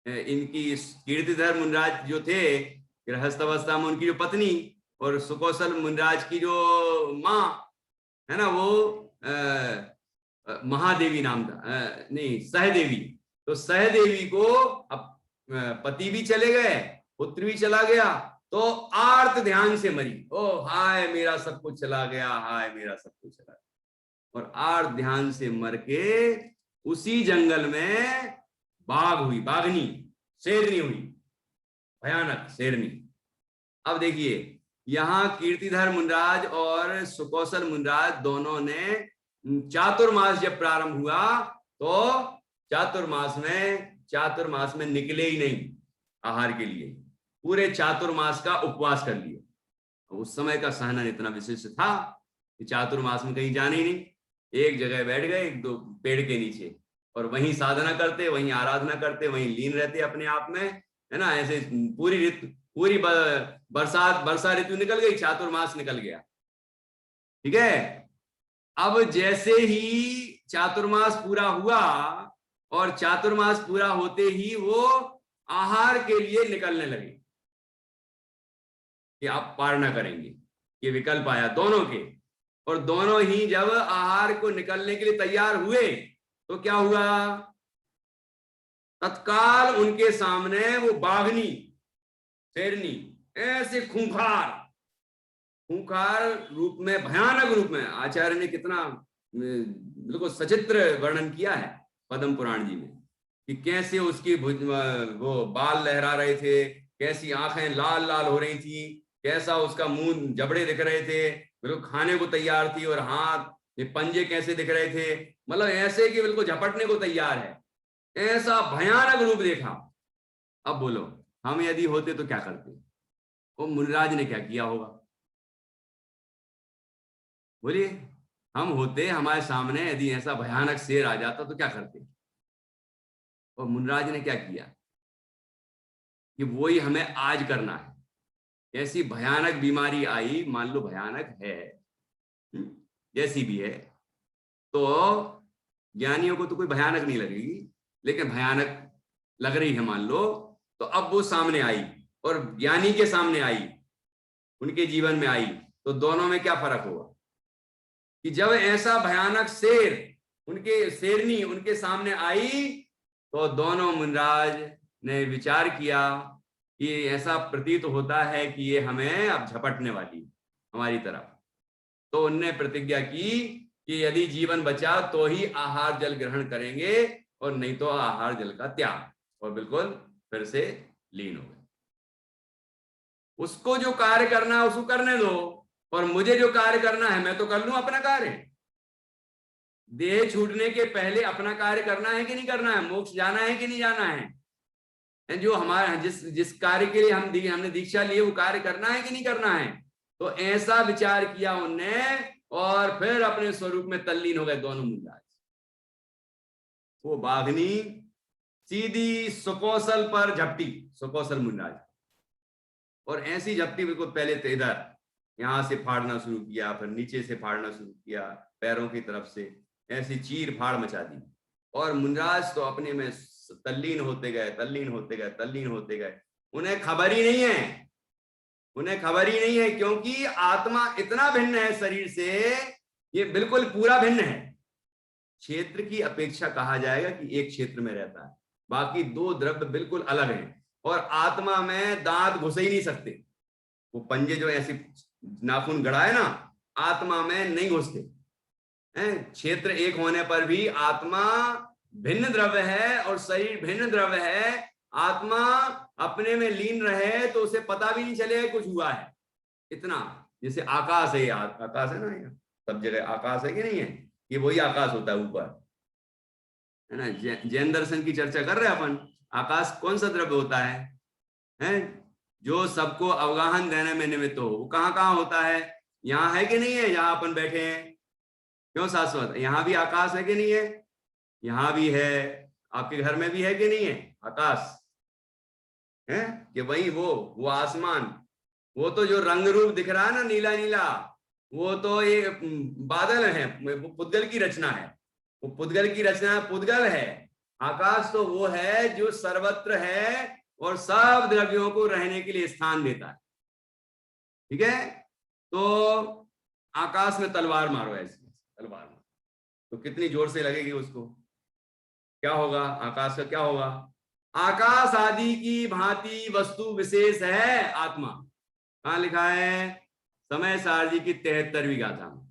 इनकी कीर्तिधर मुनिराज जो थे गृहस्थ अवस्था में, उनकी जो पत्नी और सुकौशल मुनिराज की जो माँ है ना, वो महादेवी नाम था, नहीं सहदेवी। तो सहदेवी को अब पति भी चले गए, पुत्र भी चला गया, तो आर्त ध्यान से मरी, ओ हाय मेरा सब कुछ चला गया, हाय मेरा सब कुछ चला गया। और आर्त ध्यान से मर के उसी जंगल में बाघ हुई, बाघनी, शेरनी हुई, भयानक शेरनी। अब देखिए यहाँ कीर्तिधर मुनिराज और सुकौशल मुनिराज दोनों ने चातुर्मास जब प्रारंभ हुआ तो चातुर्मास में निकले ही नहीं आहार के लिए, पूरे चातुर्मास का उपवास कर लिए। उस समय का सहनन इतना विशिष्ट था कि चातुर्मास में कहीं जाने ही नहीं, एक जगह बैठ गए एक दो पेड़ के नीचे और वहीं साधना करते, वहीं आराधना करते, वहीं लीन रहते अपने आप में, है ना। ऐसे पूरी वर्षा ऋतु निकल गई, चातुर्मास निकल गया, ठीक है। अब जैसे ही चातुर्मास पूरा हुआ और चातुर्मास पूरा होते ही वो आहार के लिए निकलने लगे कि आप पारणा करेंगे, ये विकल्प आया दोनों के। और दोनों ही जब आहार को निकलने के लिए तैयार हुए तो क्या हुआ, तत्काल उनके सामने वो बाघनी, शेरनी, ऐसे खूंखार रूप में, भयानक रूप में, आचार्य ने कितना बिल्कुल सचित्र वर्णन किया है पद्म पुराण जी में कि कैसे उसकी वो बाल लहरा रहे थे, कैसी आंखें लाल लाल हो रही थी, कैसा उसका मुंह जबड़े दिख रहे थे, बिल्कुल खाने को तैयार थी, और हाथ ये पंजे कैसे दिख रहे थे, मतलब ऐसे कि बिल्कुल झपटने को तैयार है, ऐसा भयानक रूप देखा। अब बोलो हम यदि होते तो क्या करते, वो मुनिराज ने क्या किया होगा, बोलिए हम होते, हमारे सामने यदि ऐसा भयानक शेर आ जाता तो क्या करते। और मुनिराज ने क्या किया कि वही हमें आज करना है। ऐसी भयानक बीमारी आई, मान लो भयानक है, जैसी भी है, तो ज्ञानियों को तो कोई भयानक नहीं लगेगी, लेकिन भयानक लग रही है मान लो, तो अब वो सामने आई और ज्ञानी के सामने आई, उनके जीवन में आई, तो दोनों में क्या फर्क होगा कि जब ऐसा भयानक शेरनी उनके सामने आई तो दोनों मुनिराज ने विचार किया कि ऐसा प्रतीत होता है कि ये हमें अब झपटने वाली हमारी तरफ। तो उनने प्रतिज्ञा की कि यदि जीवन बचा तो ही आहार जल ग्रहण करेंगे और नहीं तो आहार जल का त्याग, और बिल्कुल फिर से लीन हो गए। उसको जो कार्य करना है उसको करने दो, और मुझे जो कार्य करना है मैं तो कर लूं अपना कार्य। देह छूटने के पहले अपना कार्य करना है कि नहीं करना है, मोक्ष जाना है कि नहीं जाना है, जो हमारा जिस कार्य के लिए हमने दीक्षा ली वो कार्य करना है कि नहीं करना है। तो ऐसा विचार किया उनने और फिर अपने स्वरूप में तल्लीन हो गए दोनों मुनिराज। वो बाघनी सीधी सुकौशल पर झपटी, सुकौशल मुनिराज, और ऐसी झपटी बिल्कुल पहले तो इधर यहां से फाड़ना शुरू किया, फिर नीचे से फाड़ना शुरू किया, पैरों की तरफ से ऐसी चीर फाड़ मचा दी। और मुनिराज तो अपने में तल्लीन होते गए। उन्हें खबर ही नहीं है, क्योंकि आत्मा इतना भिन्न है शरीर से, ये बिल्कुल पूरा भिन्न है। क्षेत्र की अपेक्षा कहा जाएगा कि एक क्षेत्र में रहता है, बाकी दो द्रव्य बिल्कुल अलग हैं, और आत्मा में दांत घुस ही नहीं सकते। वो पंजे जो ऐसे नाखून गड़ा है ना, आत्मा में नहीं घुसते। क्षेत्र एक होने पर भी आत्मा भिन्न द्रव्य है और शरीर भिन्न द्रव्य है। आत्मा अपने में लीन रहे तो उसे पता भी नहीं चलेगा कुछ हुआ है। इतना जैसे आकाश है, आकाश है ना, सब जगह आकाश है कि नहीं है, ये वही आकाश होता है ऊपर, है ना। जैन दर्शन की चर्चा कर रहे हैं अपन। आकाश कौन सा द्रव्य होता है जो सबको अवगाहन देने में निमित्त हो। वो कहाँ कहाँ होता है, यहाँ है कि नहीं है, यहाँ अपन बैठे हैं, क्यों शाश्वत, यहाँ भी आकाश है कि नहीं है, यहाँ भी है, आपके घर में भी है कि नहीं है आकाश, है कि वही वो आसमान, वो तो जो रंग रूप दिख रहा है ना नीला नीला, वो तो ये बादल है, वो पुद्गल की रचना है, वो पुद्गल की रचना पुद्गल है। आकाश तो वो है जो सर्वत्र है और सब द्रव्यों को रहने के लिए स्थान देता है, ठीक है। तो आकाश में तलवार मारो, ऐसे तलवार मारो तो कितनी जोर से लगेगी उसको, क्या होगा, आकाश का क्या होगा। आकाश आदि की भांति वस्तु विशेष है आत्मा, कहाँ लिखा है, समय सार जी की 73वीं गाथा में।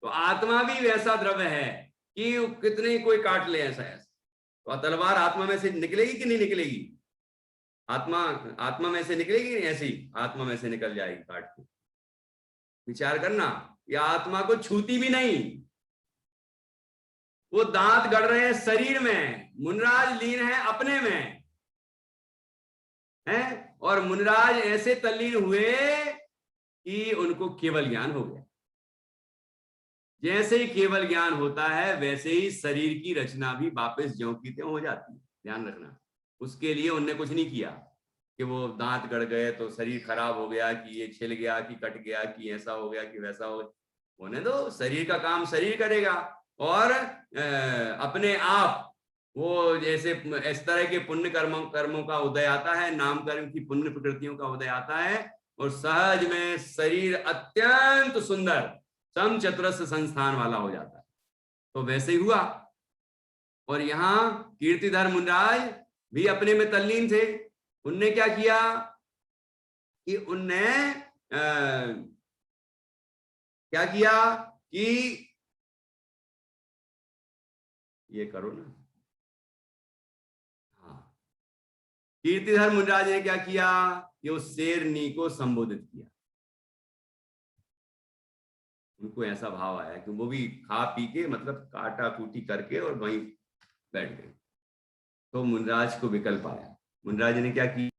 तो आत्मा भी वैसा द्रव्य है कि कितने कोई काट ले ऐसा तो तलवार आत्मा में से निकलेगी कि नहीं निकलेगी? आत्मा में से निकलेगी, नहीं ऐसे ही आत्मा में से निकल जाएगी काट के। विचार करना, या आत्मा को छूती भी नहीं। वो दांत गड़ रहे हैं शरीर में, मुनराज लीन है अपने में है, और मुनराज ऐसे तल्लीन हुए कि उनको केवल ज्ञान हो गया। जैसे ही केवल ज्ञान होता है वैसे ही शरीर की रचना भी वापस ज्यों की त्यों हो जाती है। ध्यान रखना, उसके लिए उनने कुछ नहीं किया कि वो दांत गड़ गए तो शरीर खराब हो गया, कि ये छिल गया, कि कट गया, कि ऐसा हो गया, कि वैसा हो गया। होने दो, शरीर का काम शरीर करेगा। और अपने आप वो जैसे इस तरह के पुण्य कर्मों का उदय आता है, नाम कर्म की पुण्य प्रकृतियों का उदय आता है, और सहज में शरीर अत्यंत सुंदर समचतुरस्र संस्थान वाला हो जाता है। तो वैसे ही हुआ। और यहाँ कीर्तिधर मुनराज भी अपने में तल्लीन थे। उनने क्या किया कि उनने क्या किया कि ये करो ना, हाँ, कीर्तिधर मुनराज ने क्या किया कि उस शेरनी को संबोधित किया। उनको ऐसा भाव आया कि वो भी खा पी के मतलब काटा कूटी करके और वहीं बैठ गए। तो मुनराज को विकल्प आया। मुनराज ने क्या किया,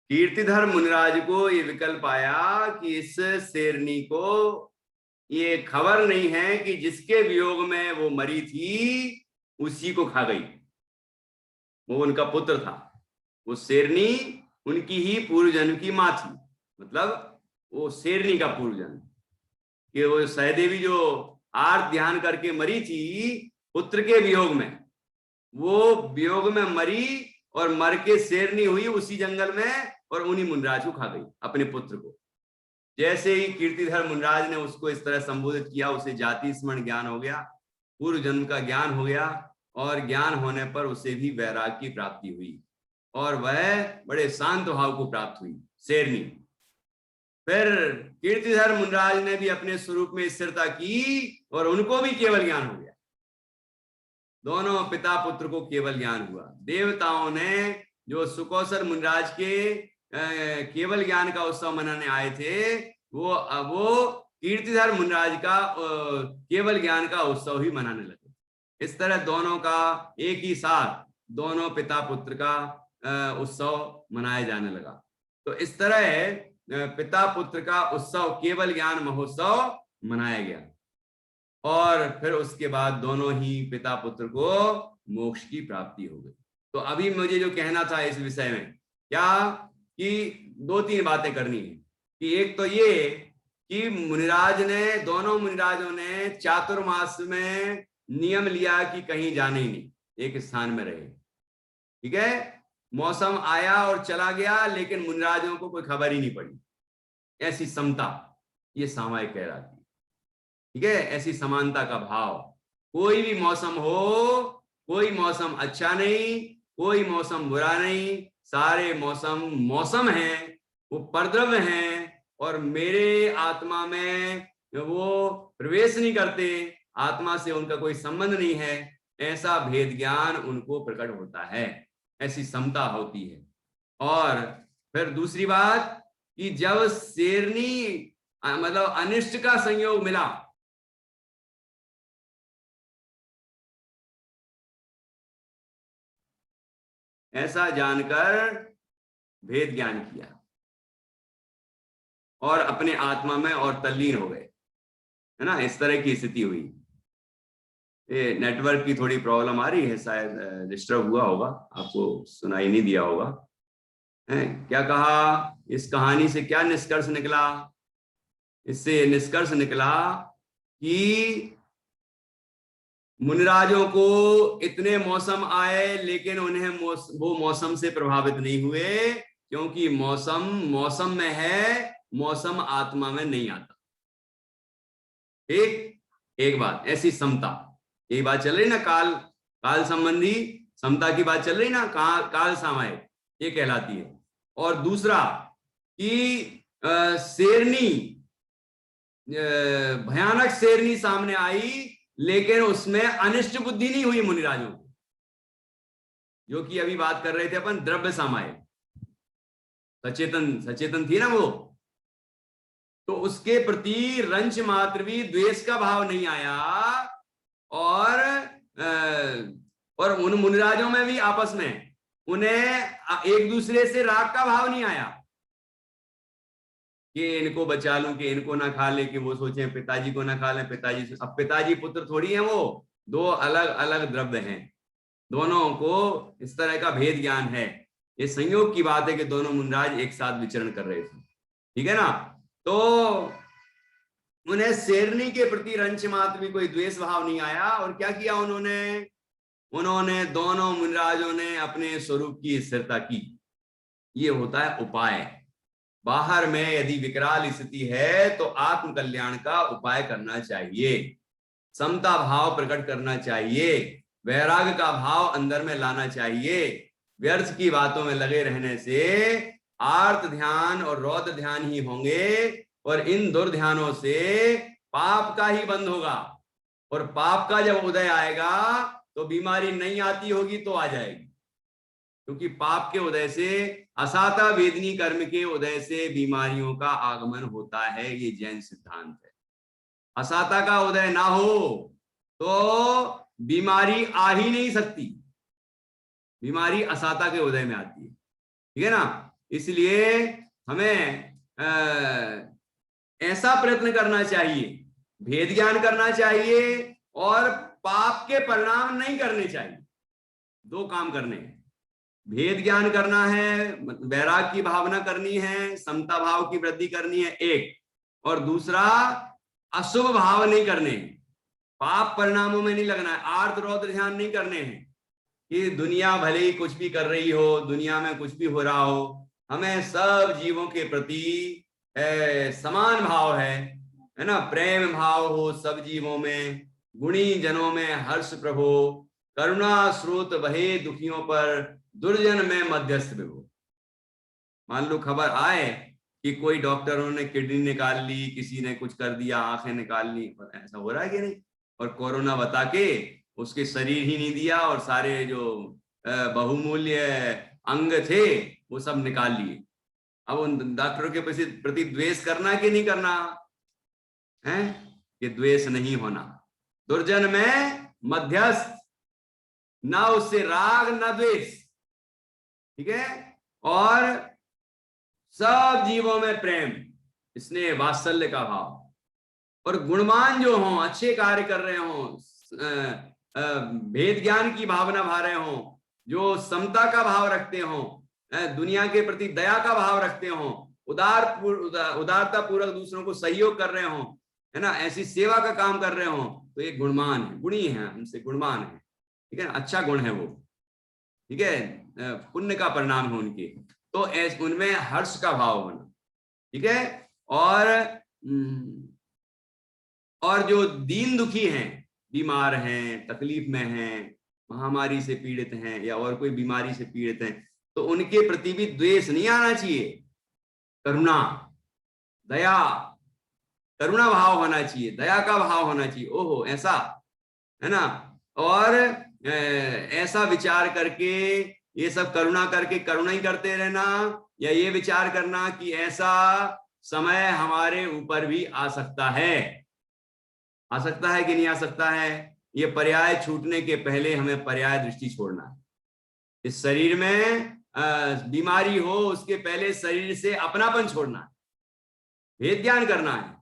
कीर्तिधर मुनिराज को ये विकल्प आया कि इस शेरनी को ये खबर नहीं है कि जिसके वियोग में वो मरी थी उसी को खा गई। वो उनका पुत्र था। वो शेरनी उनकी ही पूर्व जन्म की मां थी। मतलब वो शेरनी का पूर्व जन्म, कि वो सहदेवी जो आर्त ध्यान करके मरी थी पुत्र के वियोग में, वो वियोग में मरी और मर के शेरनी हुई उसी जंगल में, और उन्हीं मुनराज को खा गई, अपने पुत्र को। जैसे ही कीर्तिधर मुनराज ने उसको इस तरह संबोधित किया, उसे जाति स्मरण ज्ञान हो गया, पूर्व जन्म का ज्ञान हो गया, और ज्ञान होने पर उसे भी वैराग की प्राप्ति हुई, और वह बड़े शांत भाव को प्राप्त हुई शेरनी। फिर कीर्तिधर मुनराज ने भी अपने स्वरूप में स्थिरता की और उनको भी केवल ज्ञान हो गया। दोनों पिता पुत्र को केवल ज्ञान हुआ। देवताओं ने जो सुकौसर मुनराज के केवल ज्ञान का उत्सव मनाने आए थे, वो कीर्तिधर मुनराज का केवल ज्ञान का उत्सव ही मनाने लगे। इस तरह दोनों का एक ही साथ दोनों पिता पुत्र का उत्सव मनाया जाने लगा। तो इस तरह पिता पुत्र का उत्सव केवल ज्ञान महोत्सव मनाया गया, और फिर उसके बाद दोनों ही पिता पुत्र को मोक्ष की प्राप्ति हो गई। तो अभी मुझे जो कहना था इस विषय में क्या, कि दो तीन बातें करनी है। कि एक तो ये कि दोनों मुनिराजों ने चातुर्मास में नियम लिया कि कहीं जाने ही नहीं, एक स्थान में रहे। ठीक है, मौसम आया और चला गया, लेकिन मुनिराजों को कोई खबर ही नहीं पड़ी। ऐसी समता ये सामायिक कह रहा थी। ठीक है, ऐसी समानता का भाव। कोई भी मौसम हो, कोई मौसम अच्छा नहीं, कोई मौसम बुरा नहीं, सारे मौसम मौसम हैं, वो परद्रव्य हैं, और मेरे आत्मा में वो प्रवेश नहीं करते, आत्मा से उनका कोई संबंध नहीं है। ऐसा भेद ज्ञान उनको प्रकट होता है, ऐसी समता होती है। और फिर दूसरी बात कि जब शेरनी मतलब अनिष्ट का संयोग मिला, ऐसा जानकर भेद ज्ञान किया और अपने आत्मा में और तल्लीन हो गए, है ना। इस तरह की स्थिति हुई। ये नेटवर्क की थोड़ी प्रॉब्लम आ रही है, शायद डिस्टर्ब हुआ होगा, आपको सुनाई नहीं दिया होगा। है क्या कहा, इस कहानी से क्या निष्कर्ष निकला? इससे निष्कर्ष निकला कि मुनिराजों को इतने मौसम आए लेकिन उन्हें वो मौसम से प्रभावित नहीं हुए, क्योंकि मौसम मौसम में है, मौसम आत्मा में नहीं आता। ठीक, एक बात ऐसी समता, ये बात चल रही ना, काल काल संबंधी समता की बात चल रही ना, काल सामायिक ये कहलाती है। और दूसरा कि शेरनी, भयानक शेरनी सामने आई लेकिन उसमें अनिष्ट बुद्धि नहीं हुई मुनिराजों को, जो कि अभी बात कर रहे थे अपन द्रव्य सामायिक, सचेतन थी ना वो, तो उसके प्रति रंच मात्र भी द्वेष का भाव नहीं आया। और उन मुनिराजों में भी आपस में उन्हें एक दूसरे से राग का भाव नहीं आया कि इनको बचा लूं, कि इनको ना खा ले, कि वो सोचे पिताजी को ना खा ले, पिताजी से। अब पिताजी पुत्र थोड़ी है, वो दो अलग अलग द्रव्य हैं, दोनों को इस तरह का भेद ज्ञान है। ये संयोग की बात है कि दोनों मुनिराज एक साथ विचरण कर रहे थे, ठीक है ना। तो उन्हें शेरनी के प्रति रंच मात्र भी कोई द्वेष भाव नहीं आया। और क्या किया उन्होंने दोनों मुनिराजों ने अपने स्वरूप की स्थिरता की। ये होता है उपाय। बाहर में यदि विकराल स्थिति है तो आत्म कल्याण का उपाय करना चाहिए, समता भाव प्रकट करना चाहिए, वैराग्य का भाव अंदर में लाना चाहिए। व्यर्थ की बातों में लगे रहने से आर्त ध्यान और रौद्र ध्यान ही होंगे, और इन दुर्ध्यानों से पाप का ही बंद होगा। और पाप का जब उदय आएगा तो बीमारी नहीं आती होगी तो आ जाएगी, क्योंकि पाप के उदय से, असाता वेदनी कर्म के उदय से बीमारियों का आगमन होता है। ये जैन सिद्धांत है। असाता का उदय ना हो तो बीमारी आ ही नहीं सकती, बीमारी असाता के उदय में आती है, ठीक है ना। इसलिए हमें ऐसा प्रयत्न करना चाहिए, भेद ज्ञान करना चाहिए और पाप के परिणाम नहीं करने चाहिए। दो काम करने हैं, भेद ज्ञान करना है, वैराग की भावना करनी है, समता भाव की वृद्धि करनी है एक, और दूसरा अशुभ भाव नहीं करने हैं, पाप परिणामों में नहीं लगना है, आर्त रौद्र ध्यान नहीं करने हैं कि दुनिया भले ही कुछ भी कर रही हो, दुनिया में कुछ भी हो रहा हो, हमें सब जीवों के प्रति समान भाव है ना, प्रेम भाव हो सब जीवों में, गुणी जनों में हर्ष प्रभो, करुणा स्रोत बहे दुखियों पर, दुर्जन में मध्यस्थ विभो। मान लो खबर आए कि कोई डॉक्टरों ने किडनी निकाल ली, किसी ने कुछ कर दिया, आंखें निकाल ली, ऐसा हो रहा है कि नहीं, और कोरोना बता के उसके शरीर ही नहीं दिया और सारे जो बहुमूल्य अंग थे वो सब निकाल लिए। अब उन डॉक्टरों के प्रति द्वेष करना कि नहीं करना है, कि द्वेष नहीं होना। दुर्जन में मध्यस्थ, ना उससे राग ना द्वेष, ठीक है, और सब जीवों में प्रेम, स्नेह वात्सल्य का भाव, और गुणवान जो हों, अच्छे कार्य कर रहे हों, भेद ज्ञान की भावना भा रहे हों, जो समता का भाव रखते हों, दुनिया के प्रति दया का भाव रखते हों, उदारता पूर्वक दूसरों को सहयोग कर रहे हों, है ना, ऐसी सेवा का काम कर रहे हों, तो ये गुणवान है, गुणी है, हमसे गुणवान है, ठीक है, अच्छा गुण है वो, ठीक है, पुण्य का परिणाम है उनके, तो उनमें हर्ष का भाव होना, ठीक है। और जो दीन दुखी हैं, बीमार हैं, तकलीफ में हैं, महामारी से पीड़ित हैं या और कोई बीमारी से पीड़ित हैं, तो उनके प्रति भी द्वेष नहीं आना चाहिए, करुणा, दया, करुणा भाव होना चाहिए, दया का भाव होना चाहिए। ओहो, ऐसा है ना, और ऐसा विचार करके ये सब करुणा करके करुणा ही करते रहना, या ये विचार करना कि ऐसा समय हमारे ऊपर भी आ सकता है, आ सकता है कि नहीं आ सकता है। ये पर्याय छूटने के पहले हमें पर्याय दृष्टि छोड़ना है। इस शरीर में बीमारी हो उसके पहले शरीर से अपनापन छोड़ना है, भेद ज्ञान करना है,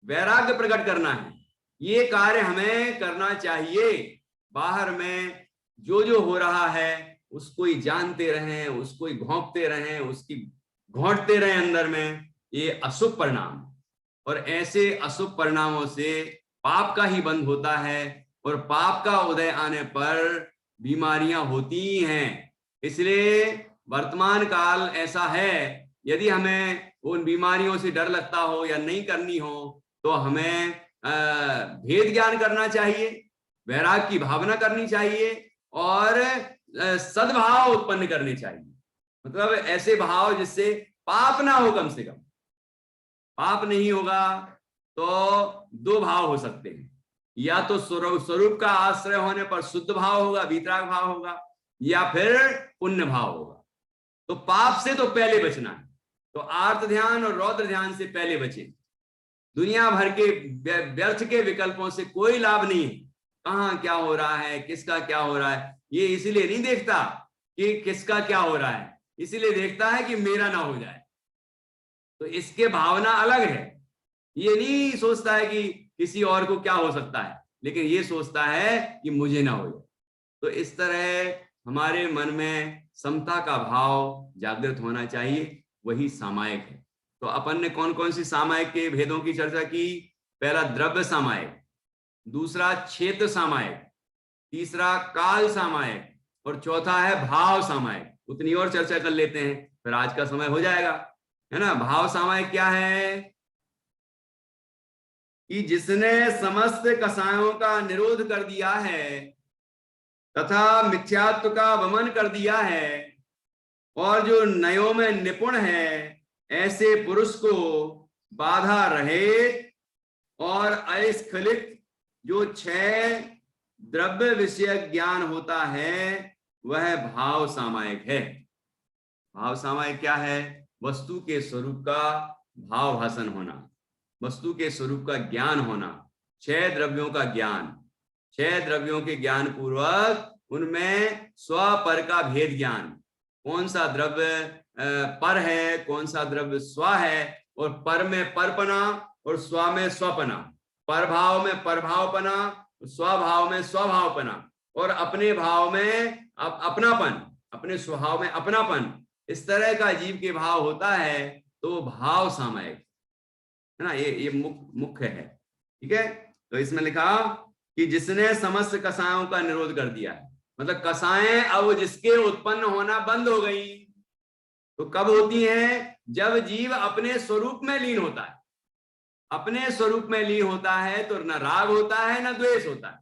वैराग्य प्रकट करना है, ये कार्य हमें करना चाहिए। बाहर में जो जो हो रहा है उसको ही जानते रहें, उसको ही घोंपते रहें, उसकी घोंटते रहें अंदर में, ये अशुभ परिणाम, और ऐसे अशुभ परिणामों से पाप का ही बंध होता है, और पाप का उदय आने पर बीमारियां होती ही हैं। इसलिए वर्तमान काल ऐसा है, यदि हमें उन बीमारियों से डर लगता हो या नहीं करनी हो तो हमें भेद ज्ञान करना चाहिए, वैराग की भावना करनी चाहिए और सद्भाव उत्पन्न करने चाहिए। मतलब ऐसे भाव जिससे पाप ना हो, कम से कम पाप नहीं होगा। तो दो भाव हो सकते हैं, या तो स्वरूप का आश्रय होने पर शुद्ध भाव होगा, वीतराग भाव होगा, या फिर पुण्य भाव होगा। तो पाप से तो पहले बचना है, तो आर्त ध्यान और रौद्र ध्यान से पहले बचे। दुनिया भर के व्यर्थ के विकल्पों से कोई लाभ नहीं है। कहाँ क्या हो रहा है, किसका क्या हो रहा है, ये इसलिए नहीं देखता कि किसका क्या हो रहा है, इसलिए देखता है कि मेरा ना हो जाए। तो इसके भावना अलग है। ये नहीं सोचता है कि किसी और को क्या हो सकता है, लेकिन ये सोचता है कि मुझे ना हो जाए। तो इस तरह हमारे मन में समता का भाव जागृत होना चाहिए, वही सामायिक है। तो अपन ने कौन कौन सी सामायिक के भेदों की चर्चा की? पहला द्रव्य सामायिक, दूसरा क्षेत्र सामायिक, तीसरा काल सामायिक, और चौथा है भाव सामायिक। उतनी और चर्चा कर लेते हैं, फिर आज का समय हो जाएगा, है ना। भाव सामायिक क्या है? कि जिसने समस्त कसायों का निरोध कर दिया है तथा मिथ्यात्व का वमन कर दिया है, और जो नयों में निपुण है, ऐसे पुरुष को बाधा रहित और अस्खलित जो 6 द्रव्य विषय ज्ञान होता है, वह भाव सामायिक है। भाव सामायिक क्या है? वस्तु के स्वरूप का भाव भाषण होना, वस्तु के स्वरूप का ज्ञान होना, 6 द्रव्यों का ज्ञान, 6 द्रव्यों के ज्ञान पूर्वक उनमें स्व पर का भेद ज्ञान, कौन सा द्रव्य पर है, कौन सा द्रव्य स्व है, और पर में परपना और स्व में स्वपना, पर भाव में परभावपना, स्वभाव में स्वभावपना, और अपने भाव में अपनापन, अपने स्वभाव में अपनापन, इस तरह का जीव के भाव होता है। तो भाव सामायिक है ना, ये मुख्य है। ठीक है, तो इसमें लिखा कि जिसने समस्त कसायों का निरोध कर दिया है, मतलब कसाएं अब जिसके उत्पन्न होना बंद हो गई। तो कब होती हैं? जब जीव अपने स्वरूप में लीन होता है। अपने स्वरूप में लीन होता है तो न राग होता है न द्वेष होता है।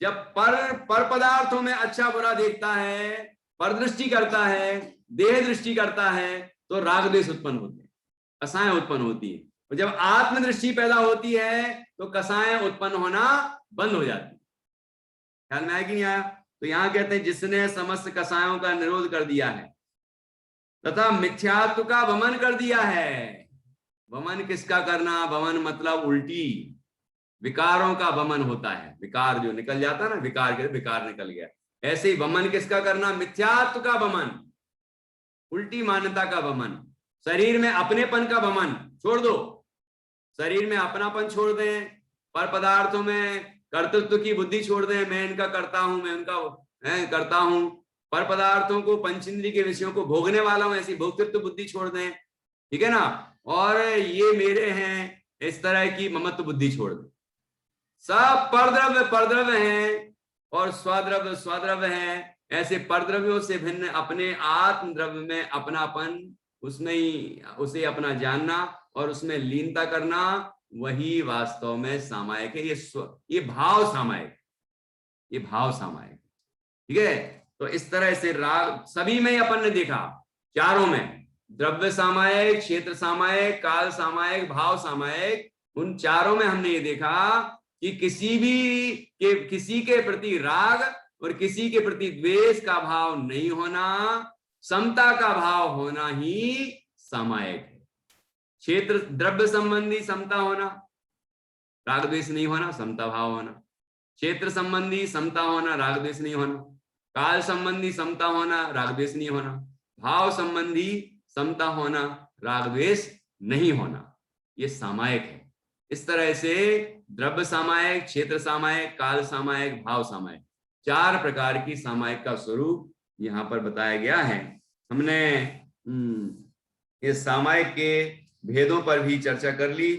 जब पर पदार्थों में अच्छा बुरा देखता है, पर दृष्टि करता है, देह दृष्टि करता है, तो राग द्वेष उत्पन्न होते हैं, कसाएं उत्पन्न होती है। और जब आत्मदृष्टि पैदा होती है तो कसाएं उत्पन्न होना बंद हो जाती है। ख्याल में आया कि नहीं आया? तो यहां कहते हैं जिसने समस्त कसायों का निरोध कर दिया है तथा मिथ्यात्व का वमन कर दिया है। वमन किसका करना? वमन मतलब उल्टी, विकारों का वमन होता है। विकार जो निकल जाता है ना, विकार के विकार निकल गया, ऐसे ही वमन किसका करना? मिथ्यात्व का वमन, उल्टी मान्यता का वमन। शरीर में अपनेपन का वमन छोड़ दो, शरीर में अपनापन छोड़ दें, पर पदार्थों में कर्तृत्व की बुद्धि छोड़ दें, मैं इनका करता हूं, मैं उनका करता हूं, पर पदार्थों को, पंचेंद्रिय के विषयों को भोगने वाला हूं, ऐसी भोक्तृत्व बुद्धि छोड़ दें। ठीक है ना, और ये मेरे हैं, इस तरह की ममत्व बुद्धि छोड़ दें। सब परद्रव्य हैं और स्वद्रव्य हैं। ऐसे परद्रव्यों से भिन्न अपने आत्म द्रव्य में अपनापन, उसमें ही उसे अपना जानना और उसमें लीनता करना, वही वास्तव में सामायिक है। ये भाव सामायिक, ये भाव सामायिक। ठीक है, तो इस तरह से राग सभी में अपन ने देखा, चारों में, द्रव्य सामायिक, क्षेत्र सामायिक, काल सामायिक, भाव सामायिक, उन चारों में हमने ये देखा कि किसी के प्रति राग और किसी के प्रति द्वेष का भाव नहीं होना, समता का भाव होना ही सामायिक है। क्षेत्र द्रव्य संबंधी समता होना, राग द्वेष नहीं होना, समता भाव होना। क्षेत्र संबंधी समता होना, राग द्वेष नहीं होना। काल संबंधी समता होना, राग द्वेष नहीं होना। भाव संबंधी समता होना, राग द्वेष नहीं होना, ये सामायिक है। इस तरह से द्रव्य सामायिक, क्षेत्र सामायिक, काल सामायिक, भाव सामायिक, 4 प्रकार की सामायिक का स्वरूप यहाँ पर बताया गया है। हमने इस सामायिक के भेदों पर भी चर्चा कर ली।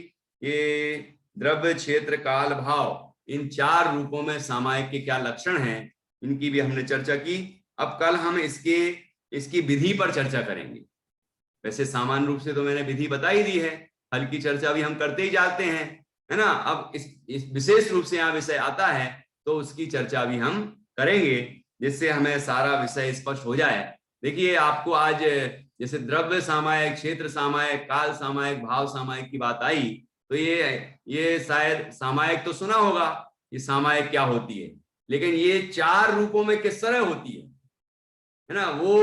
ये द्रव्य, क्षेत्र, काल, भाव, इन 4 रूपों में सामायिक के क्या लक्षण हैं, इनकी भी हमने चर्चा की। अब कल हम इसकी विधि पर चर्चा करेंगे। वैसे सामान्य रूप से तो मैंने विधि बता ही दी है, हल्की चर्चा भी हम करते ही जाते हैं, है ना। अब इस विशेष रूप से यहाँ विषय आता है तो उसकी चर्चा भी हम करेंगे, जिससे हमें सारा विषय स्पष्ट हो जाए। देखिए, आपको आज जैसे द्रव्य सामायिक, क्षेत्र सामायिक, काल सामायिक, भाव सामायिक की बात आई, तो ये शायद सामायिक तो सुना होगा, ये सामायिक क्या होती है, लेकिन ये 4 रूपों में किस तरह होती है ना, वो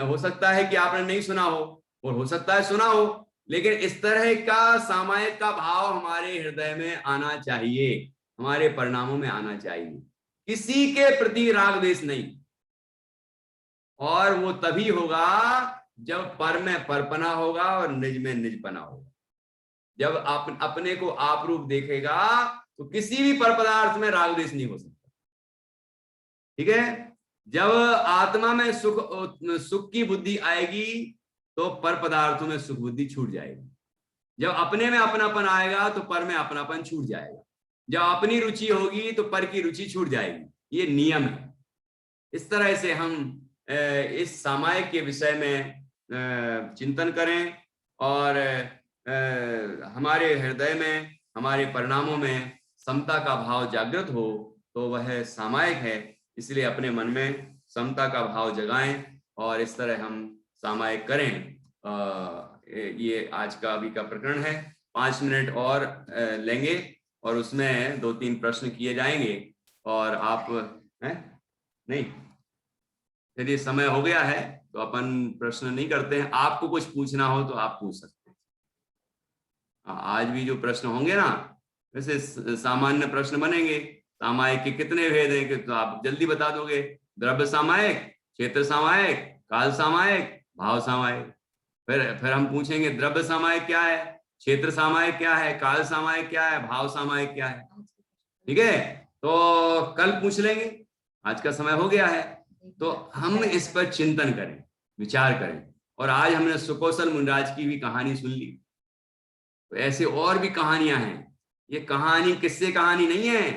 हो सकता है कि आपने नहीं सुना हो और हो सकता है सुना हो, लेकिन इस तरह का सामायिक का भाव हमारे हृदय में आना चाहिए, हमारे परिणामों में आना चाहिए। किसी के प्रति राग द्वेष नहीं, और वो तभी होगा जब पर में परपना होगा और निज में निजपना होगा। जब आप अपने को आप रूप देखेगा तो किसी भी पर पदार्थ में राग द्वेष नहीं हो सकता, ठीक है। जब आत्मा में सुख की बुद्धि आएगी तो पर पदार्थों में सुख बुद्धि छूट जाएगी। जब अपने में अपनापन आएगा तो पर में अपनापन छूट जाएगा। जब अपनी रुचि होगी तो पर की रुचि छूट जाएगी। ये नियम है। इस तरह से हम इस सामायिक के विषय में चिंतन करें और हमारे हृदय में, हमारे परिणामों में समता का भाव जागृत हो तो वह सामायिक है। इसलिए अपने मन में समता का भाव जगाएं और इस तरह हम सामायिक करें। ये आज का अभी का प्रकरण है। 5 मिनट और लेंगे और उसमें 2-3 प्रश्न किए जाएंगे और आप नहीं, यदि समय हो गया है तो अपन प्रश्न नहीं करते हैं। आपको कुछ पूछना हो तो आप पूछ सकते हैं। आज भी जो प्रश्न होंगे ना, वैसे सामान्य प्रश्न बनेंगे। सामायिक के कितने भेद हैं तो आप जल्दी बता दोगे। द्रव्य सामायिक, क्षेत्र सामायिक, काल सामायिक, भाव सामायिक। फिर हम पूछेंगे द्रव्य सामायिक क्या है, क्षेत्र सामायिक क्या है, काल सामायिक क्या है, भाव सामायिक क्या है। ठीक है, तो कल पूछ लेंगे। आज का समय हो गया है तो हम इस पर चिंतन करें, विचार करें। और आज हमने सुकौशल मुनिराज की भी कहानी सुन ली, तो ऐसे और भी कहानियां हैं। ये कहानी किस्से कहानी नहीं है,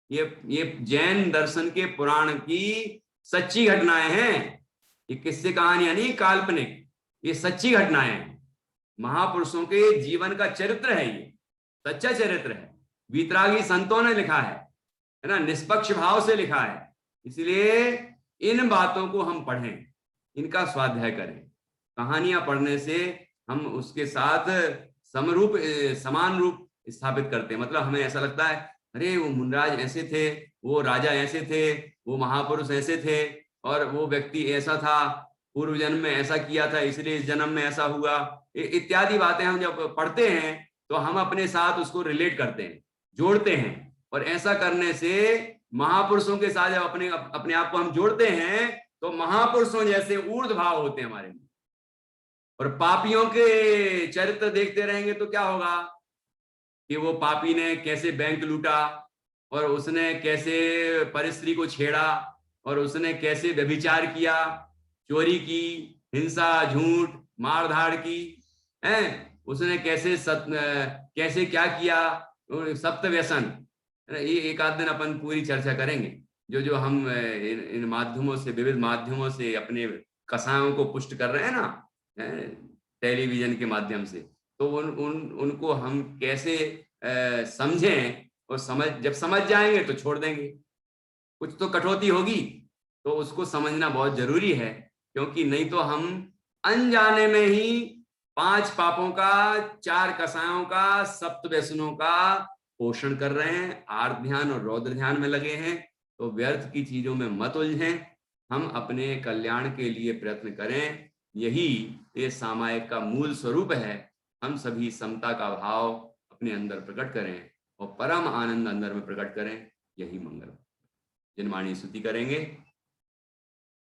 ये जैन दर्शन के पुराण की सच्ची घटनाएं हैं। ये किस्से कहानियां नहीं, काल्पनिक, ये सच्ची घटनाएं हैं। महापुरुषों के जीवन का चरित्र है, ये सच्चा चरित्र है। वीतरागी संतों ने लिखा है ना, निष्पक्ष भाव से लिखा है। इसलिए इन बातों को हम पढ़ें, इनका स्वाध्याय करें। कहानियां पढ़ने से हम उसके साथ समान रूप स्थापित करते हैं। मतलब हमें ऐसा लगता है, अरे वो मुनिराज ऐसे थे, वो राजा ऐसे थे, वो महापुरुष ऐसे थे, और वो व्यक्ति ऐसा था, पूर्व जन्म में ऐसा किया था, इसलिए इस जन्म में ऐसा हुआ, इत्यादि बातें हम जब पढ़ते हैं तो हम अपने साथ उसको रिलेट करते हैं, जोड़ते हैं। और ऐसा करने से महापुरुषों के साथ जब अपने आप को हम जोड़ते हैं तो महापुरुषों जैसे ऊर्ध्व भाव होते हैं हमारे में। और पापियों के चरित्र देखते रहेंगे तो क्या होगा कि वो पापी ने कैसे बैंक लूटा, और उसने कैसे परस्त्री को छेड़ा, और उसने कैसे व्यभिचार किया, चोरी की, हिंसा, झूठ, मारधाड़ की, हैं, उसने कैसे क्या किया, सप्त व्यसन। ये एक आध दिन अपन पूरी चर्चा करेंगे। जो हम इन माध्यमों से, विविध माध्यमों से अपने कसायों को पुष्ट कर रहे हैं ना, टेलीविजन के माध्यम से, तो उनको हम कैसे समझें, और जब समझ जाएंगे तो छोड़ देंगे। कुछ तो कटौती होगी तो उसको समझना बहुत जरूरी है, क्योंकि नहीं तो हम अनजाने में ही 5 पापों का, 4 कसायों का, सप्त व्यसनों का पोषण कर रहे हैं। आर्त ध्यान और रौद्र ध्यान में लगे हैं। तो व्यर्थ की चीजों में मत उलझें, हम अपने कल्याण के लिए प्रयत्न करें। यही ये सामायिक का मूल स्वरूप है। हम सभी समता का भाव अपने अंदर प्रकट करें और परम आनंद अंदर में प्रकट करें। यही मंगल। जिनवाणी स्तुति करेंगे।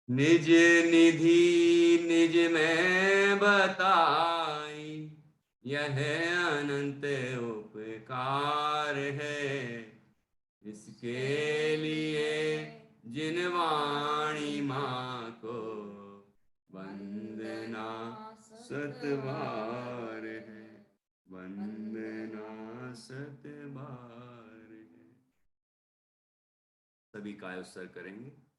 निज निधि निज में बताई, यह अनंत उपकार है। इसके लिए जिनवाणी माँ को वंदना सतबार है, वंदना सत बार है। सभी काय उत्सर्ग करेंगे।